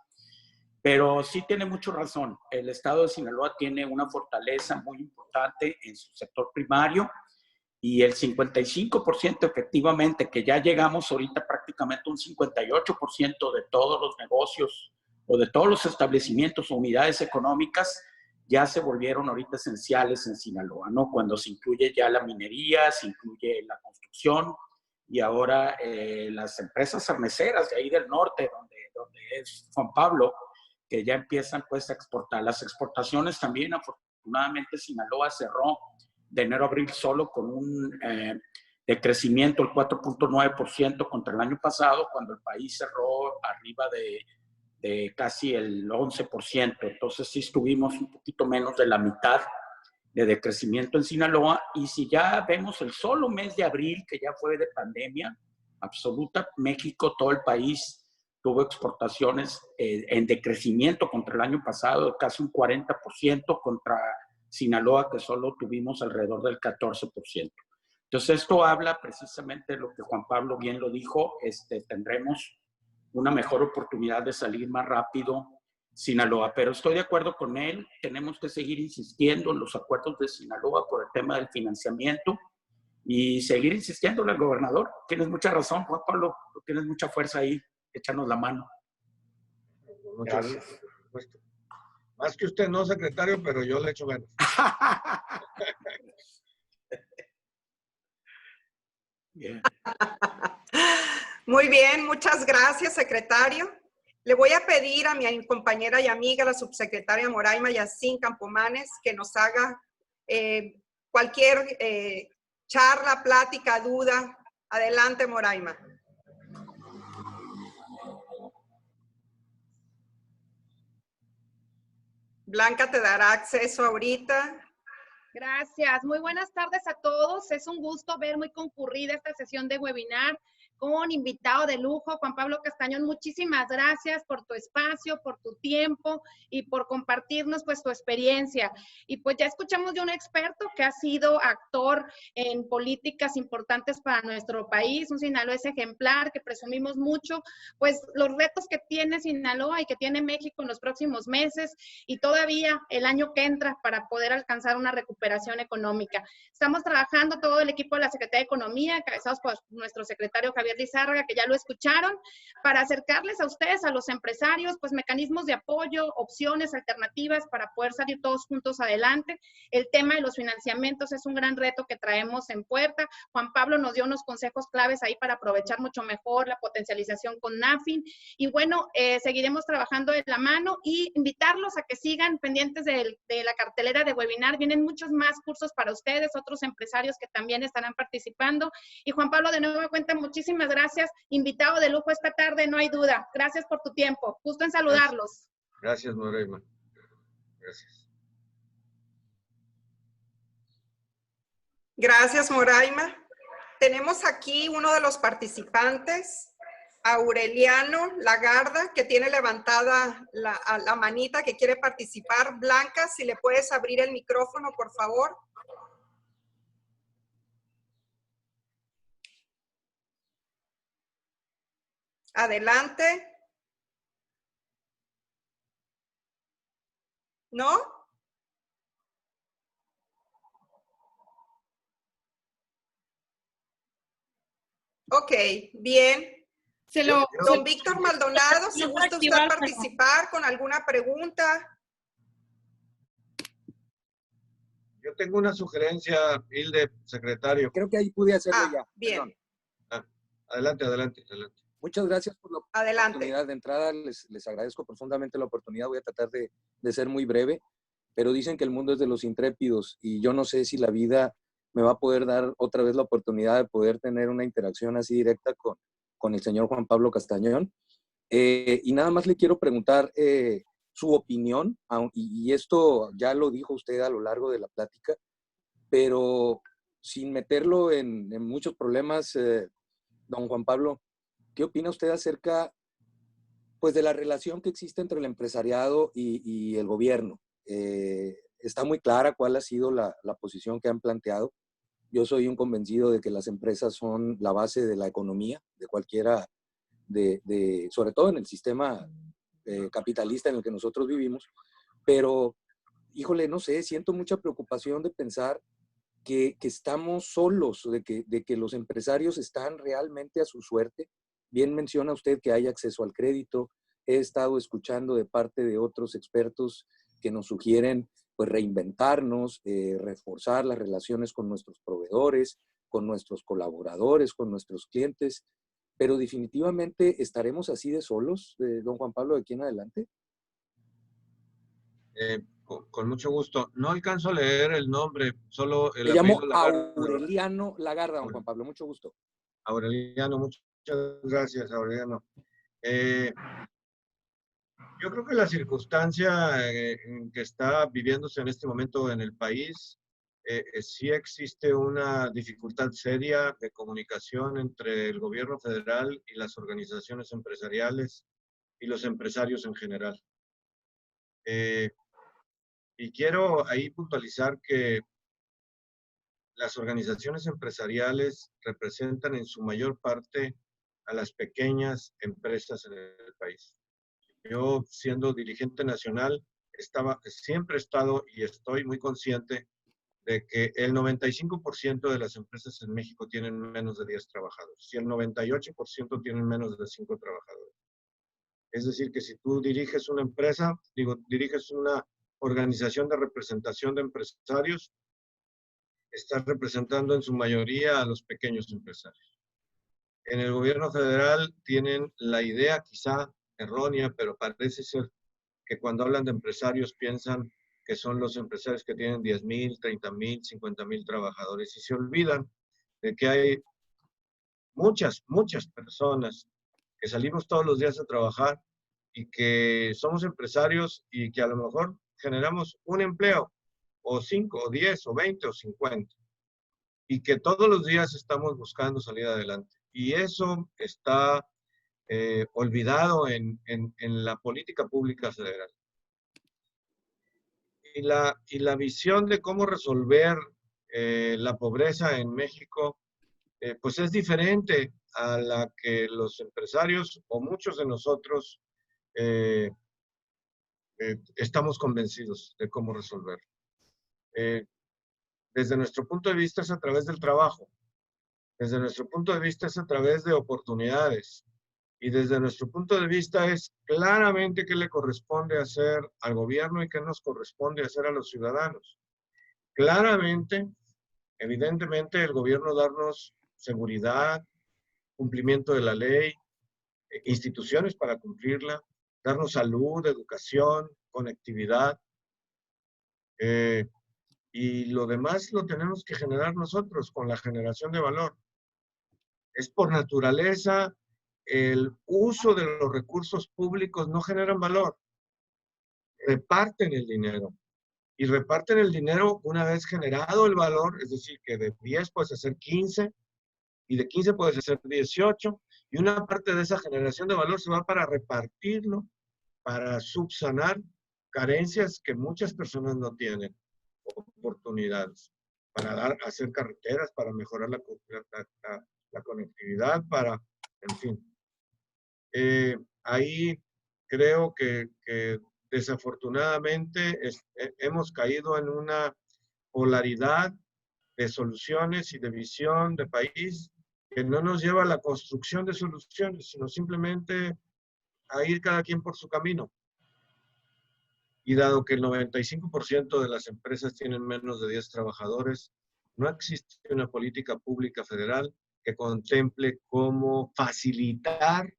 Pero sí tiene mucha razón. El estado de Sinaloa tiene una fortaleza muy importante en su sector primario y el 55% efectivamente, que ya llegamos ahorita prácticamente a un 58% de todos los negocios o de todos los establecimientos o unidades económicas ya se volvieron ahorita esenciales en Sinaloa, ¿no? Cuando se incluye ya la minería, se incluye la construcción y ahora las empresas cerveceras de ahí del norte, donde es Juan Pablo, que ya empiezan pues a exportar. Las exportaciones también, afortunadamente, Sinaloa cerró de enero a abril solo con un decrecimiento del 4.9% contra el año pasado, cuando el país cerró arriba de casi el 11%. Entonces sí estuvimos un poquito menos de la mitad de decrecimiento en Sinaloa. Y si ya vemos el solo mes de abril, que ya fue de pandemia absoluta, México, todo el país, tuvo exportaciones en decrecimiento contra el año pasado, de casi un 40%, contra Sinaloa, que solo tuvimos alrededor del 14%. Entonces, esto habla precisamente de lo que Juan Pablo bien lo dijo, tendremos una mejor oportunidad de salir más rápido Sinaloa. Pero estoy de acuerdo con él, tenemos que seguir insistiendo en los acuerdos de Sinaloa por el tema del financiamiento y seguir insistiendo al gobernador. Tienes mucha razón, Juan Pablo, tienes mucha fuerza ahí. Échanos la mano. Muchas gracias. Más que usted no, secretario, pero yo le echo ganas. Bien. Muy bien, muchas gracias, secretario. Le voy a pedir a mi compañera y amiga, la subsecretaria Moraima Yacín Campomanes, que nos haga cualquier charla, plática, duda. Adelante, Moraima. Blanca te dará acceso ahorita. Gracias. Muy buenas tardes a todos. Es un gusto ver muy concurrida esta sesión de webinar con invitado de lujo, Juan Pablo Castañón. Muchísimas gracias por tu espacio, por tu tiempo y por compartirnos pues tu experiencia. Y pues ya escuchamos de un experto que ha sido actor en políticas importantes para nuestro país, un sinaloense ejemplar que presumimos mucho, pues los retos que tiene Sinaloa y que tiene México en los próximos meses y todavía el año que entra para poder alcanzar una recuperación económica. Estamos trabajando todo el equipo de la Secretaría de Economía, encabezados por nuestro secretario Javier Lizárraga, que ya lo escucharon, para acercarles a ustedes, a los empresarios, pues mecanismos de apoyo, opciones, alternativas para poder salir todos juntos adelante. El tema de los financiamientos es un gran reto que traemos en puerta. Juan Pablo nos dio unos consejos claves ahí para aprovechar mucho mejor la potencialización con NAFIN. Y bueno, seguiremos trabajando de la mano y invitarlos a que sigan pendientes de la cartelera de webinar. Vienen muchos más cursos para ustedes, otros empresarios que también estarán participando. Y Juan Pablo, de nuevo cuenta, muchísimas gracias. Invitado de lujo esta tarde, no hay duda. Gracias por tu tiempo. Gusto en saludarlos. Gracias, Moraima. Gracias. Gracias, Moraima. Tenemos aquí uno de los participantes, Aureliano Lagarda, que tiene levantada la manita, que quiere participar. Blanca, si le puedes abrir el micrófono, por favor. Adelante. ¿No? Ok, bien. Don Víctor Maldonado, si gusta usted participar con alguna pregunta. Yo tengo una sugerencia, Hilde, secretario. Creo que ahí pude hacerlo ya. Bien. Adelante. Muchas gracias por la Adelante. oportunidad. De entrada, les agradezco profundamente la oportunidad. Voy a tratar de ser muy breve, pero dicen que el mundo es de los intrépidos y yo no sé si la vida me va a poder dar otra vez la oportunidad de poder tener una interacción así directa con el señor Juan Pablo Castañón. Y nada más le quiero preguntar su opinión, y esto ya lo dijo usted a lo largo de la plática, pero sin meterlo en muchos problemas, don Juan Pablo, ¿qué opina usted acerca pues, de la relación que existe entre el empresariado y el gobierno? Está muy clara cuál ha sido la posición que han planteado. Yo soy un convencido de que las empresas son la base de la economía, de cualquiera, sobre todo en el sistema capitalista en el que nosotros vivimos. Pero, híjole, no sé, siento mucha preocupación de pensar que estamos solos, de que los empresarios están realmente a su suerte. Bien menciona usted que hay acceso al crédito. He estado escuchando de parte de otros expertos que nos sugieren pues, reinventarnos, reforzar las relaciones con nuestros proveedores, con nuestros colaboradores, con nuestros clientes. Pero definitivamente, ¿estaremos así de solos, don Juan Pablo, de aquí en adelante? Con mucho gusto. No alcanzo a leer el nombre, solo el Me llamo apellido Lagarde. Aureliano Lagarda, don Juan Pablo. Mucho gusto. Aureliano, muchas gracias, Aureliano. Yo creo que la circunstancia en que está viviéndose en este momento en el país, sí existe una dificultad seria de comunicación entre el gobierno federal y las organizaciones empresariales y los empresarios en general. Y quiero ahí puntualizar que las organizaciones empresariales representan en su mayor parte a las pequeñas empresas en el país. Yo, siendo dirigente nacional, siempre he estado y estoy muy consciente de que el 95% de las empresas en México tienen menos de 10 trabajadores y el 98% tienen menos de 5 trabajadores. Es decir, que si tú diriges una empresa, diriges una organización de representación de empresarios, estás representando en su mayoría a los pequeños empresarios. En el gobierno federal tienen la idea quizá errónea, pero parece ser que cuando hablan de empresarios piensan que son los empresarios que tienen 10,000, 30,000, 50,000 trabajadores y se olvidan de que hay muchas personas que salimos todos los días a trabajar y que somos empresarios y que a lo mejor generamos un empleo, o 5, o 10, o 20, o 50, y que todos los días estamos buscando salir adelante. Y eso está olvidado en la política pública federal. Y la visión de cómo resolver la pobreza en México, pues es diferente a la que los empresarios o muchos de nosotros estamos convencidos de cómo resolver. Desde nuestro punto de vista es a través del trabajo. Desde nuestro punto de vista es a través de oportunidades. Y desde nuestro punto de vista es claramente qué le corresponde hacer al gobierno y qué nos corresponde hacer a los ciudadanos. Claramente, evidentemente, el gobierno darnos seguridad, cumplimiento de la ley, instituciones para cumplirla, darnos salud, educación, conectividad. Y lo demás lo tenemos que generar nosotros con la generación de valor. Es por naturaleza, el uso de los recursos públicos no generan valor. Reparten el dinero. Y reparten el dinero una vez generado el valor, es decir, que de 10 puedes hacer 15, y de 15 puedes hacer 18, y una parte de esa generación de valor se va para repartirlo, para subsanar carencias que muchas personas no tienen, oportunidades, para hacer carreteras, para mejorar la conectividad, en fin. Ahí creo que desafortunadamente hemos caído en una polaridad de soluciones y de visión de país que no nos lleva a la construcción de soluciones, sino simplemente a ir cada quien por su camino. Y dado que el 95% de las empresas tienen menos de 10 trabajadores, no existe una política pública federal que contemple cómo facilitar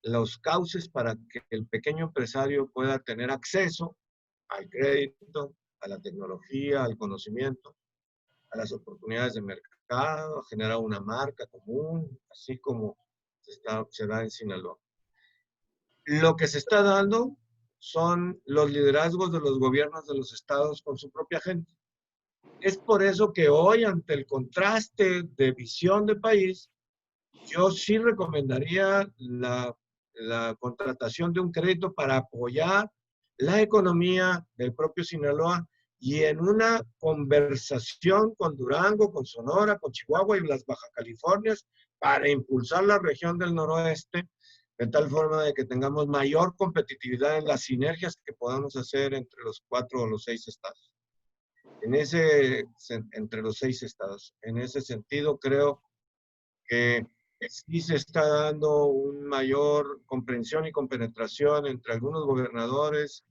los cauces para que el pequeño empresario pueda tener acceso al crédito, a la tecnología, al conocimiento, a las oportunidades de mercado, a generar una marca común, así como se da en Sinaloa. Lo que se está dando son los liderazgos de los gobiernos de los estados con su propia gente. Es por eso que hoy, ante el contraste de visión de país, yo sí recomendaría la contratación de un crédito para apoyar la economía del propio Sinaloa y en una conversación con Durango, con Sonora, con Chihuahua y las Baja Californias para impulsar la región del noroeste, de tal forma de que tengamos mayor competitividad en las sinergias que podamos hacer entre los 4 o los 6 estados. Entre los 6 estados. En ese sentido, creo que sí se está dando una mayor comprensión y compenetración entre algunos gobernadores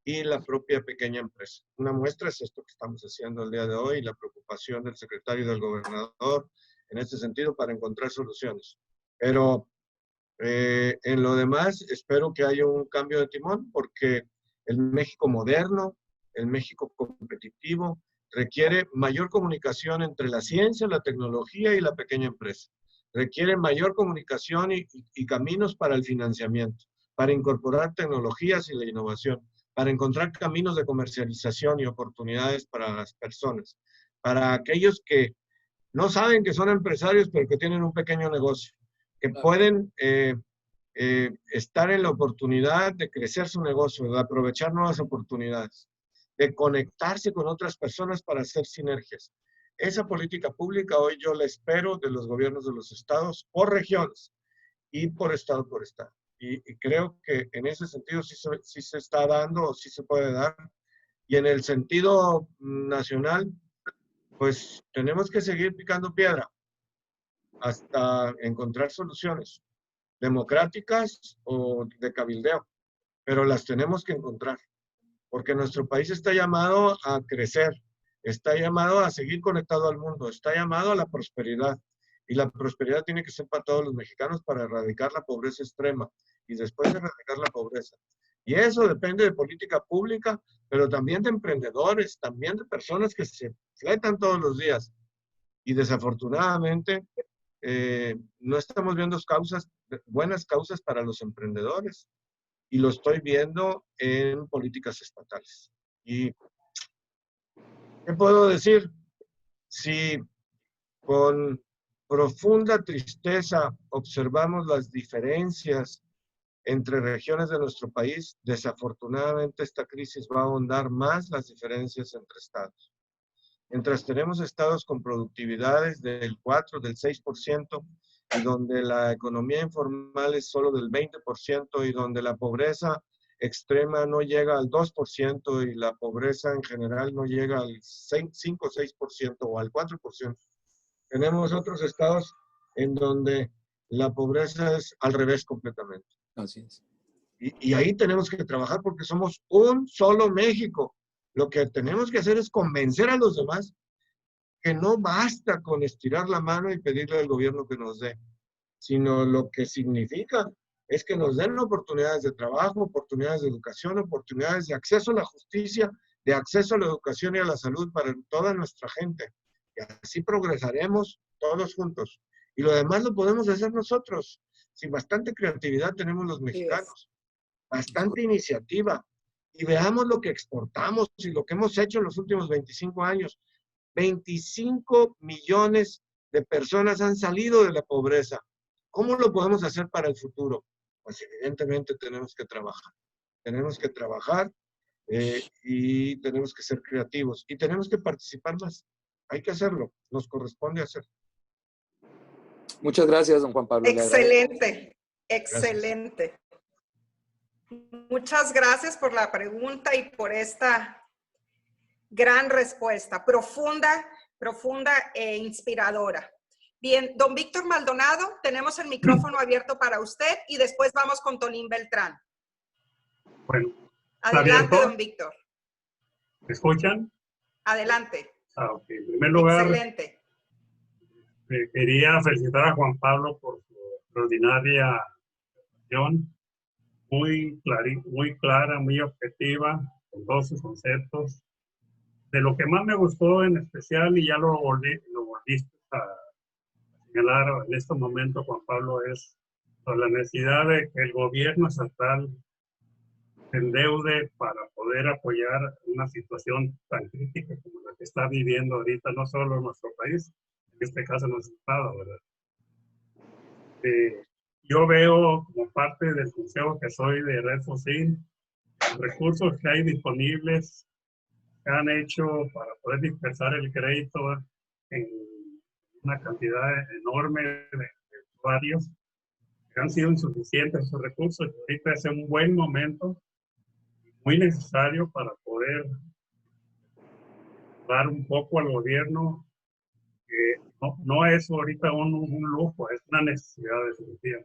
y la propia pequeña empresa. Una muestra es esto que estamos haciendo el día de hoy, la preocupación del secretario y del gobernador en este sentido para encontrar soluciones. Pero en lo demás, espero que haya un cambio de timón porque el México moderno, el México competitivo, requiere mayor comunicación entre la ciencia, la tecnología y la pequeña empresa. Requiere mayor comunicación y caminos para el financiamiento, para incorporar tecnologías y la innovación, para encontrar caminos de comercialización y oportunidades para las personas, para aquellos que no saben que son empresarios, pero que tienen un pequeño negocio, que pueden estar en la oportunidad de crecer su negocio, de aprovechar nuevas oportunidades, de conectarse con otras personas para hacer sinergias. Esa política pública hoy yo la espero de los gobiernos de los estados por regiones y por estado por estado. Y creo que en ese sentido sí se está dando o sí se puede dar. Y en el sentido nacional, pues tenemos que seguir picando piedra hasta encontrar soluciones democráticas o de cabildeo, pero las tenemos que encontrar, porque nuestro país está llamado a crecer, está llamado a seguir conectado al mundo, está llamado a la prosperidad, y la prosperidad tiene que ser para todos los mexicanos para erradicar la pobreza extrema, y después de erradicar la pobreza. Y eso depende de política pública, pero también de emprendedores, también de personas que se fletan todos los días. Y desafortunadamente, no estamos viendo buenas causas para los emprendedores. Y lo estoy viendo en políticas estatales. ¿Y qué puedo decir? Si con profunda tristeza observamos las diferencias entre regiones de nuestro país, desafortunadamente esta crisis va a ahondar más las diferencias entre estados. Mientras tenemos estados con productividades del 4, del 6%, y donde la economía informal es solo del 20%, y donde la pobreza extrema no llega al 2%, y la pobreza en general no llega al 5 o 6% o al 4%. Tenemos otros estados en donde la pobreza es al revés completamente. Así es. Y ahí tenemos que trabajar porque somos un solo México. Lo que tenemos que hacer es convencer a los demás que no basta con estirar la mano y pedirle al gobierno que nos dé, sino lo que significa es que nos den oportunidades de trabajo, oportunidades de educación, oportunidades de acceso a la justicia, de acceso a la educación y a la salud para toda nuestra gente. Y así progresaremos todos juntos. Y lo demás lo podemos hacer nosotros. Sin bastante creatividad tenemos los mexicanos, bastante iniciativa. Y veamos lo que exportamos y lo que hemos hecho en los últimos 25 años. 25 millones de personas han salido de la pobreza. ¿Cómo lo podemos hacer para el futuro? Pues evidentemente tenemos que trabajar. Tenemos que trabajar y tenemos que ser creativos y tenemos que participar más. Hay que hacerlo, nos corresponde hacer. Muchas gracias, don Juan Pablo. Excelente, excelente. Gracias. Muchas gracias por la pregunta y por esta gran respuesta, profunda e inspiradora. Bien, don Víctor Maldonado, tenemos el micrófono abierto para usted y después vamos con Tolín Beltrán. Bueno, ¿Está Adelante, abierto? don Víctor. ¿Me escuchan? Adelante. Ok. En primer lugar, Excelente. quería felicitar a Juan Pablo por su extraordinaria acción, muy clara, muy objetiva, con todos sus conceptos. De lo que más me gustó en especial, y ya lo volviste a señalar en este momento, Juan Pablo, es la necesidad de que el gobierno estatal se endeude para poder apoyar una situación tan crítica como la que está viviendo ahorita, no solo nuestro país, en este caso nuestro estado, ¿verdad? Yo veo como parte del consejo que soy de Red Fossil, los recursos que hay disponibles se han hecho para poder dispersar el crédito en una cantidad enorme de usuarios, que han sido insuficientes esos recursos. Ahorita es un buen momento, muy necesario para poder dar un poco al gobierno, que no es ahorita un lujo, es una necesidad definitiva.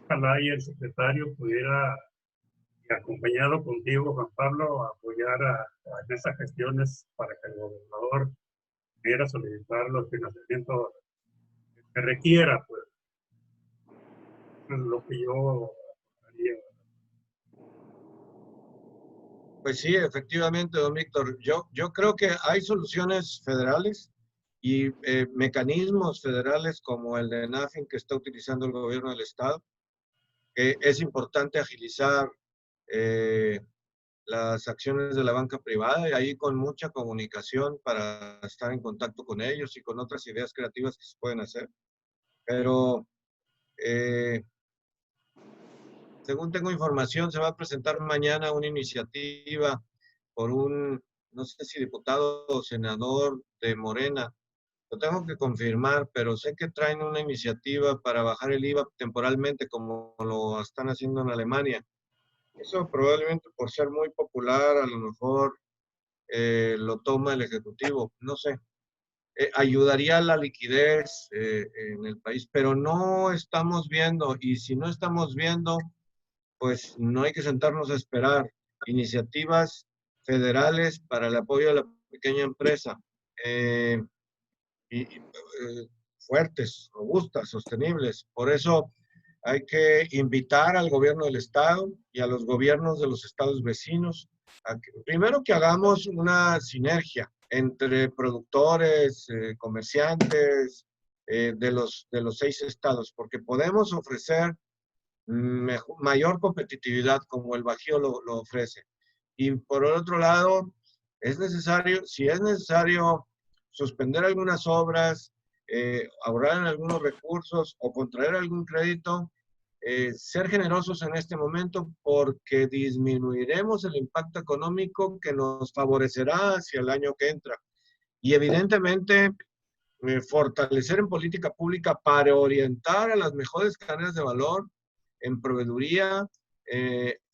Ojalá y el secretario pudiera, y acompañado contigo, Juan Pablo, apoyar en esas gestiones para que el gobernador pudiera solicitar los financiamientos que requiera, pues. Eso es lo que yo haría. Pues sí, efectivamente, don Víctor. Yo creo que hay soluciones federales y mecanismos federales como el de NAFIN que está utilizando el gobierno del estado. Es importante agilizar las acciones de la banca privada y ahí con mucha comunicación para estar en contacto con ellos y con otras ideas creativas que se pueden hacer. Pero según tengo información, se va a presentar mañana una iniciativa por un, no sé si diputado o senador de Morena. Lo tengo que confirmar, pero sé que traen una iniciativa para bajar el IVA temporalmente, como lo están haciendo en Alemania. Eso probablemente por ser muy popular, a lo mejor lo toma el Ejecutivo, no sé. Ayudaría a la liquidez en el país, pero no estamos viendo, y si no estamos viendo, pues no hay que sentarnos a esperar iniciativas federales para el apoyo a la pequeña empresa, fuertes, robustas, sostenibles. Por eso hay que invitar al gobierno del estado y a los gobiernos de los estados vecinos a que, primero, que hagamos una sinergia entre productores, comerciantes de los 6 estados, porque podemos ofrecer mayor competitividad como el Bajío lo ofrece. Y por otro lado, es necesario, si es necesario, suspender algunas obras, ahorrar en algunos recursos o contraer algún crédito, ser generosos en este momento porque disminuiremos el impacto económico que nos favorecerá hacia el año que entra. Y evidentemente, fortalecer en política pública para orientar a las mejores cadenas de valor en proveeduría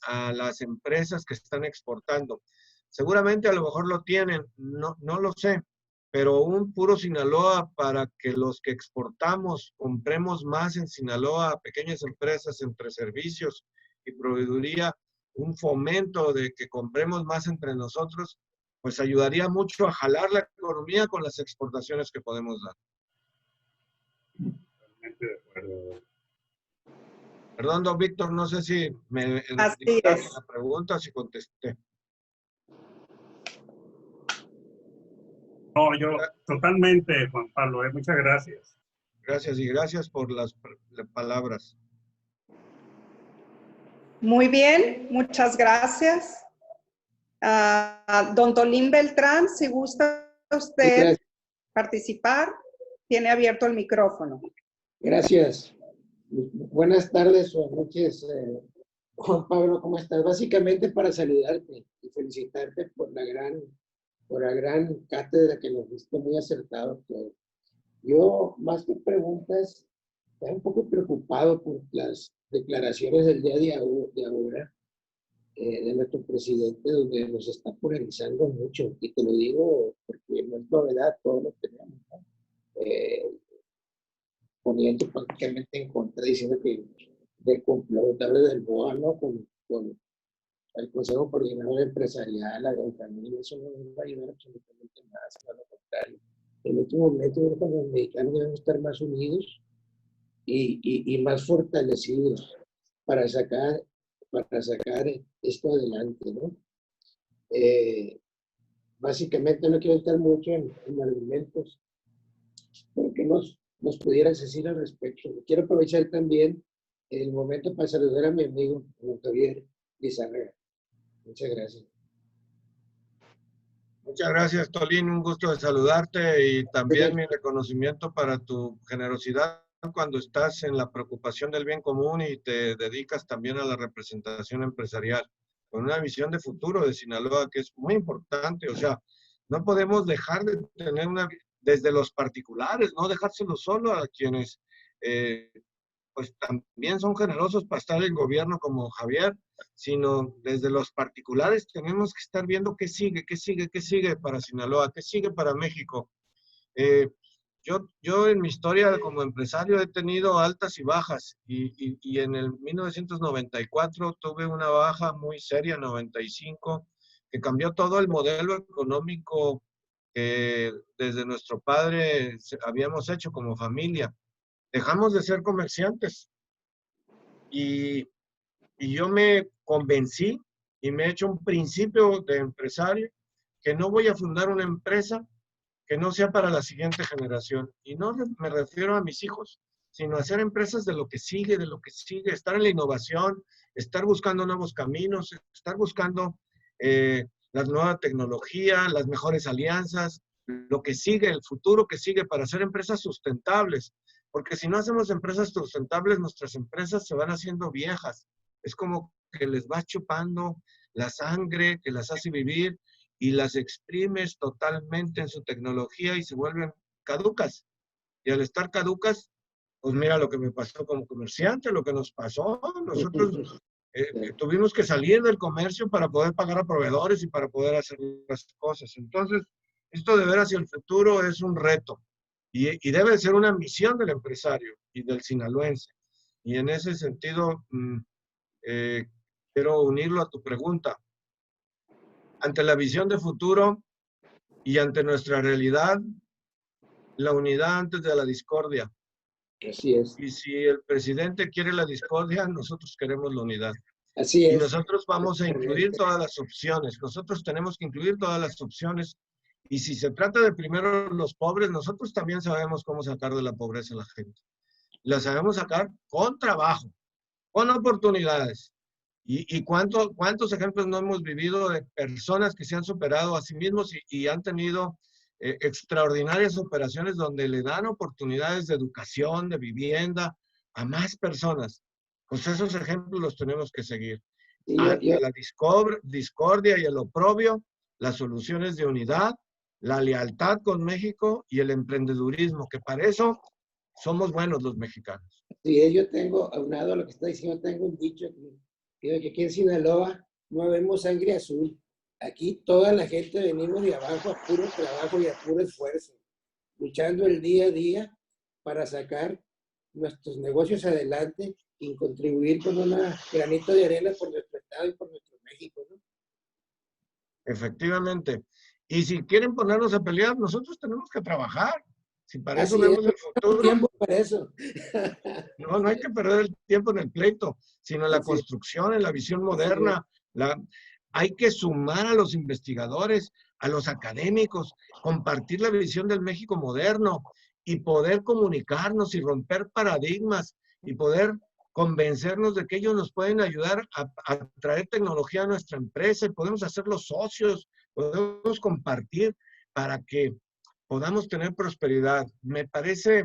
a las empresas que están exportando. Seguramente a lo mejor lo tienen, no lo sé, pero un puro Sinaloa para que los que exportamos compremos más en Sinaloa a pequeñas empresas entre servicios y proveeduría, un fomento de que compremos más entre nosotros, pues ayudaría mucho a jalar la economía con las exportaciones que podemos dar. Totalmente de acuerdo. Perdón, don Víctor, no sé si me Así dictaste es. la pregunta o si contesté. No, yo totalmente, Juan Pablo, muchas gracias. Gracias y gracias por las palabras. Muy bien, muchas gracias. Don Tolín Beltrán, si gusta usted participar, tiene abierto el micrófono. Gracias. Buenas tardes o noches, Juan Pablo, ¿cómo estás? Básicamente para saludarte y felicitarte por la gran cátedra que nos diste, muy acertado todo. Yo, más que preguntas, estoy un poco preocupado por las declaraciones del día de ahora de nuestro presidente, donde nos está polarizando mucho, y te lo digo porque no es novedad, todos lo tenemos, ¿no? Poniendo prácticamente en contra, diciendo que de complot, habla del BOA, ¿no? Con al Consejo Coordinador Empresarial, a Gran Familia, eso no nos va a ayudar absolutamente más, a lo contrario. En este momento yo creo que los mexicanos debemos estar más unidos y más fortalecidos para sacar esto adelante, ¿no? Básicamente no quiero estar mucho en argumentos, pero que nos pudieras decir al respecto. Quiero aprovechar también el momento para saludar a mi amigo don Javier Lizárraga. Muchas gracias. Muchas gracias, Tolín. Un gusto de saludarte y también mi reconocimiento para tu generosidad cuando estás en la preocupación del bien común y te dedicas también a la representación empresarial, con una visión de futuro de Sinaloa que es muy importante. O sea, no podemos dejar de tener desde los particulares, no dejárselo solo a quienes pues también son generosos para estar en gobierno como Javier, sino desde los particulares tenemos que estar viendo qué sigue para Sinaloa, qué sigue para México. Yo en mi historia como empresario he tenido altas y bajas y en el 1994 tuve una baja muy seria, 95, que cambió todo el modelo económico que desde nuestro padre habíamos hecho como familia. Dejamos de ser comerciantes y yo me convencí y me he hecho un principio de empresario que no voy a fundar una empresa que no sea para la siguiente generación. Y no me refiero a mis hijos, sino a hacer empresas de lo que sigue, estar en la innovación, estar buscando nuevos caminos, estar buscando la nueva tecnología, las mejores alianzas, lo que sigue, el futuro que sigue para hacer empresas sustentables. Porque si no hacemos empresas sustentables, nuestras empresas se van haciendo viejas. Es como que les vas chupando la sangre que las hace vivir y las exprimes totalmente en su tecnología y se vuelven caducas. Y al estar caducas, pues mira lo que me pasó como comerciante, lo que nos pasó. Nosotros tuvimos que salir del comercio para poder pagar a proveedores y para poder hacer las cosas. Entonces, esto de ver hacia el futuro es un reto y debe ser una misión del empresario y del sinaloense. Y en ese sentido, quiero unirlo a tu pregunta. Ante la visión de futuro y ante nuestra realidad, la unidad antes de la discordia. Así es. Y si el presidente quiere la discordia, nosotros queremos la unidad. Así es. Y nosotros vamos a incluir todas las opciones. Nosotros tenemos que incluir todas las opciones. Y si se trata de primero los pobres, nosotros también sabemos cómo sacar de la pobreza a la gente. La sabemos sacar con trabajo, con oportunidades. ¿Y cuántos ejemplos no hemos vivido de personas que se han superado a sí mismos y han tenido extraordinarias operaciones donde le dan oportunidades de educación, de vivienda a más personas? Pues esos ejemplos los tenemos que seguir. Ante la discordia y el oprobio, las soluciones de unidad, la lealtad con México y el emprendedurismo, que para eso somos buenos los mexicanos. Sí, yo tengo, aunado a lo que está diciendo, tengo un dicho que aquí en Sinaloa no vemos sangre azul. Aquí toda la gente venimos de abajo a puro trabajo y a puro esfuerzo, luchando el día a día para sacar nuestros negocios adelante y contribuir con una granito de arena por nuestro estado y por nuestro México, ¿no? Efectivamente. Y si quieren ponernos a pelear, nosotros tenemos que trabajar. Si para eso Así vemos es, el futuro. Tiempo para eso. No hay que perder el tiempo en el pleito, sino en la construcción, en la visión moderna. Hay que sumar a los investigadores, a los académicos, compartir la visión del México moderno y poder comunicarnos y romper paradigmas y poder convencernos de que ellos nos pueden ayudar a traer tecnología a nuestra empresa y podemos hacerlos socios, podemos compartir para que podamos tener prosperidad. Me parece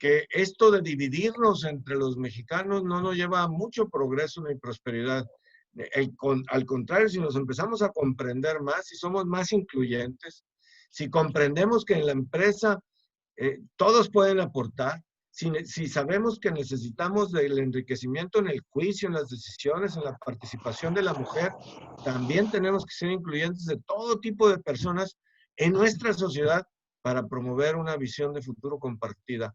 que esto de dividirnos entre los mexicanos no nos lleva a mucho progreso ni prosperidad. Al contrario, si nos empezamos a comprender más, si somos más incluyentes, si comprendemos que en la empresa todos pueden aportar, si sabemos que necesitamos del enriquecimiento en el juicio, en las decisiones, en la participación de la mujer, también tenemos que ser incluyentes de todo tipo de personas en nuestra sociedad para promover una visión de futuro compartida.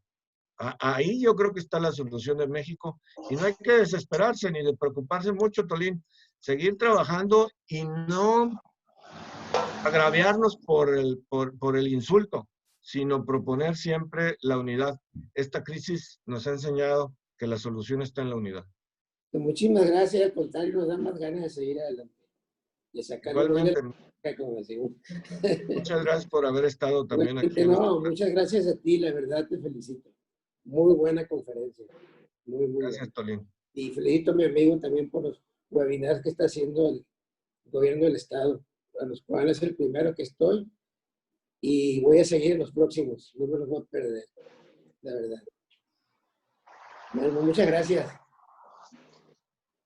Ahí yo creo que está la solución de México y no hay que desesperarse ni de preocuparse mucho, Tolín. seguir trabajando y no agraviarnos por el insulto, sino proponer siempre la unidad. Esta crisis nos ha enseñado que la solución está en la unidad. Muchísimas gracias, al contrario, nos da más ganas de seguir adelante. Y sacarlo Igualmente, como decimos. muchas gracias por haber estado también aquí. No, muchas gracias a ti, la verdad te felicito. Muy buena conferencia. Muy Gracias, buena. Tolín. Y felicito a mi amigo también por los webinars que está haciendo el gobierno del estado, a los cuales es el primero que estoy y voy a seguir los próximos, no me los voy a perder, la verdad. Bueno, muchas gracias.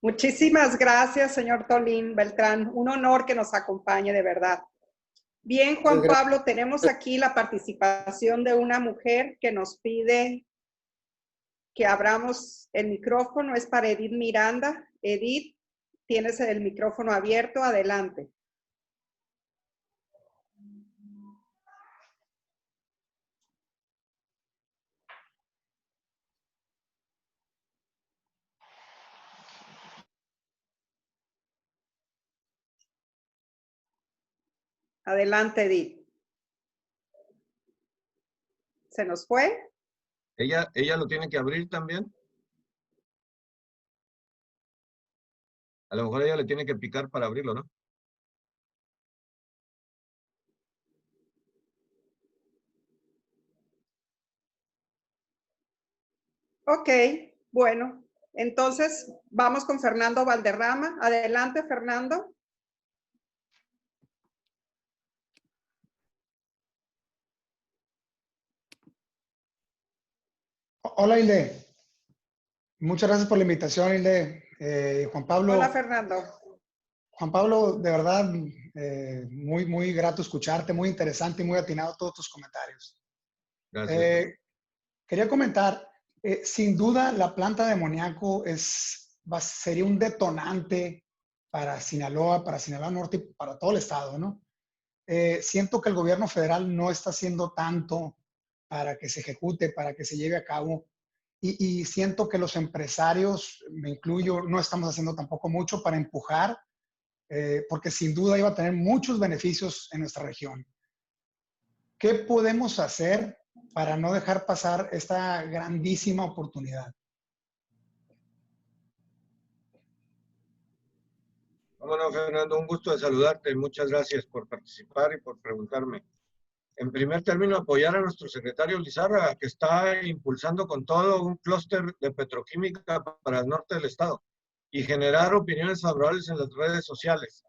Muchísimas gracias, señor Tolín Beltrán. Un honor que nos acompañe, de verdad. Bien, Juan Pablo, tenemos aquí la participación de una mujer que nos pide que abramos el micrófono. Es para Edith Miranda. Edith, tienes el micrófono abierto. Adelante. Adelante, Edith. ¿Se nos fue? ¿Ella lo tiene que abrir también? A lo mejor ella le tiene que picar para abrirlo, ¿no? Ok, bueno. Entonces, vamos con Fernando Valderrama. Adelante, Fernando. Hola, Hilde. Muchas gracias por la invitación, Hilde. Juan Pablo. Hola, Fernando. Juan Pablo, de verdad, muy grato escucharte, muy interesante y muy atinado todos tus comentarios. Gracias. Quería comentar, sin duda la planta de amoníaco sería un detonante para Sinaloa Norte y para todo el estado, ¿no? Siento que el gobierno federal no está haciendo tanto para que se ejecute, para que se lleve a cabo. Y siento que los empresarios, me incluyo, no estamos haciendo tampoco mucho para empujar, porque sin duda iba a tener muchos beneficios en nuestra región. ¿Qué podemos hacer para no dejar pasar esta grandísima oportunidad? Bueno, Fernando, un gusto de saludarte. Muchas gracias por participar y por preguntarme. En primer término, apoyar a nuestro secretario Lizárraga, que está impulsando con todo un clúster de petroquímica para el norte del estado y generar opiniones favorables en las redes sociales.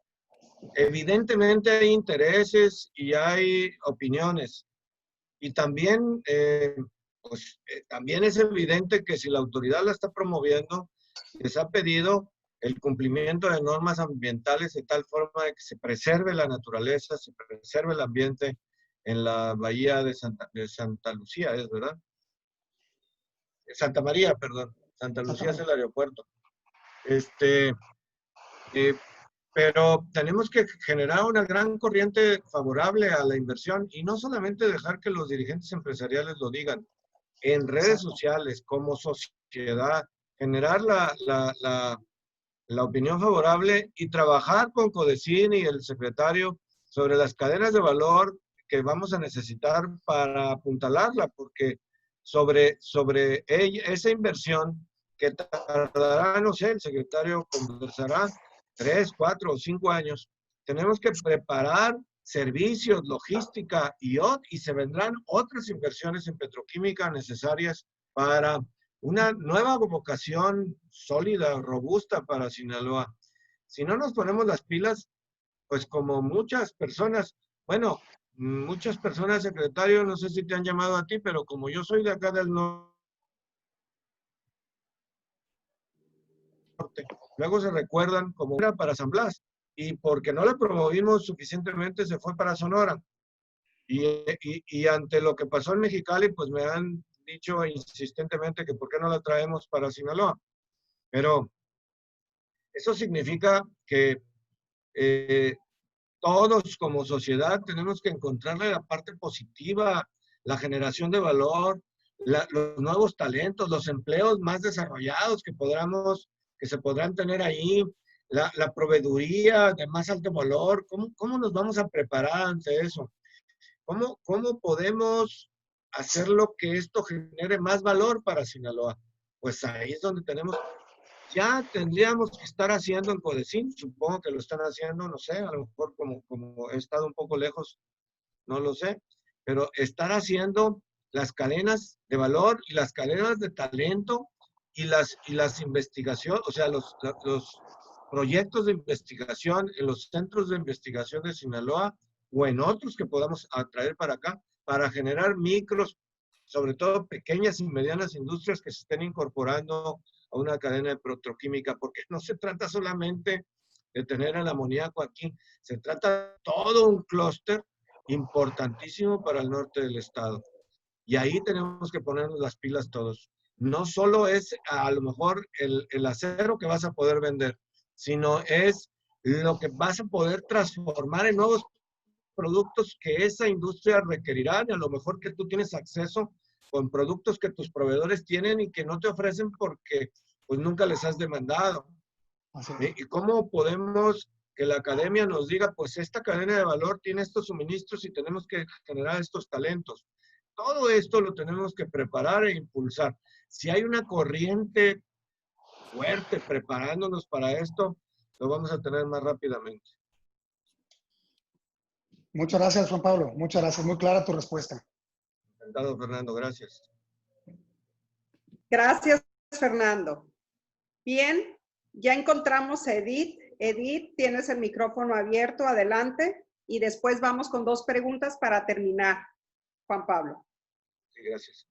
Evidentemente hay intereses y hay opiniones. Y también, también es evidente que si la autoridad la está promoviendo, les ha pedido el cumplimiento de normas ambientales de tal forma de que se preserve la naturaleza, se preserve el ambiente en la bahía de Santa Lucía, ¿es verdad? Santa María, perdón. Santa Lucía es el aeropuerto. Pero tenemos que generar una gran corriente favorable a la inversión y no solamente dejar que los dirigentes empresariales lo digan. En redes sociales, como sociedad, generar la opinión favorable y trabajar con Codecine y el secretario sobre las cadenas de valor que vamos a necesitar para apuntalarla, porque sobre esa inversión que tardará, no sé, el secretario conversará 3, 4 o 5 años, tenemos que preparar servicios, logística y se vendrán otras inversiones en petroquímica necesarias para una nueva vocación sólida, robusta para Sinaloa. Si no nos ponemos las pilas, pues como muchas personas, bueno, muchas personas, secretario, no sé si te han llamado a ti, pero como yo soy de acá del norte, luego se recuerdan como era para San Blas, y porque no la promovimos suficientemente se fue para Sonora. Y ante lo que pasó en Mexicali, pues me han dicho insistentemente que por qué no la traemos para Sinaloa. Pero eso significa que todos como sociedad tenemos que encontrarle la parte positiva, la generación de valor, los nuevos talentos, los empleos más desarrollados que se podrán tener ahí, la proveeduría de más alto valor, ¿cómo nos vamos a preparar ante eso? ¿Cómo podemos hacer lo que esto genere más valor para Sinaloa? Pues ahí es donde ya tendríamos que estar haciendo en Codecín, supongo que lo están haciendo, no sé, a lo mejor como he estado un poco lejos, no lo sé, pero estar haciendo las cadenas de valor y las cadenas de talento y las investigaciones, o sea, los proyectos de investigación en los centros de investigación de Sinaloa o en otros que podamos atraer para acá, para generar micros, sobre todo pequeñas y medianas industrias que se estén incorporando a una cadena de petroquímica, porque no se trata solamente de tener el amoníaco aquí, se trata de todo un clúster importantísimo para el norte del estado. Y ahí tenemos que ponernos las pilas todos. No solo es a lo mejor el acero que vas a poder vender, sino es lo que vas a poder transformar en nuevos productos que esa industria requerirá, y a lo mejor que tú tienes acceso con productos que tus proveedores tienen y que no te ofrecen porque pues nunca les has demandado. ¿Y cómo podemos que la academia nos diga, pues esta cadena de valor tiene estos suministros y tenemos que generar estos talentos? Todo esto lo tenemos que preparar e impulsar. Si hay una corriente fuerte preparándonos para esto, lo vamos a tener más rápidamente. Muchas gracias, Juan Pablo. Muchas gracias. Muy clara tu respuesta. Encantado, Fernando. Gracias. Gracias, Fernando. Bien, ya encontramos a Edith. Edith, tienes el micrófono abierto. Adelante. Y después vamos con 2 preguntas para terminar. Juan Pablo. Sí, gracias.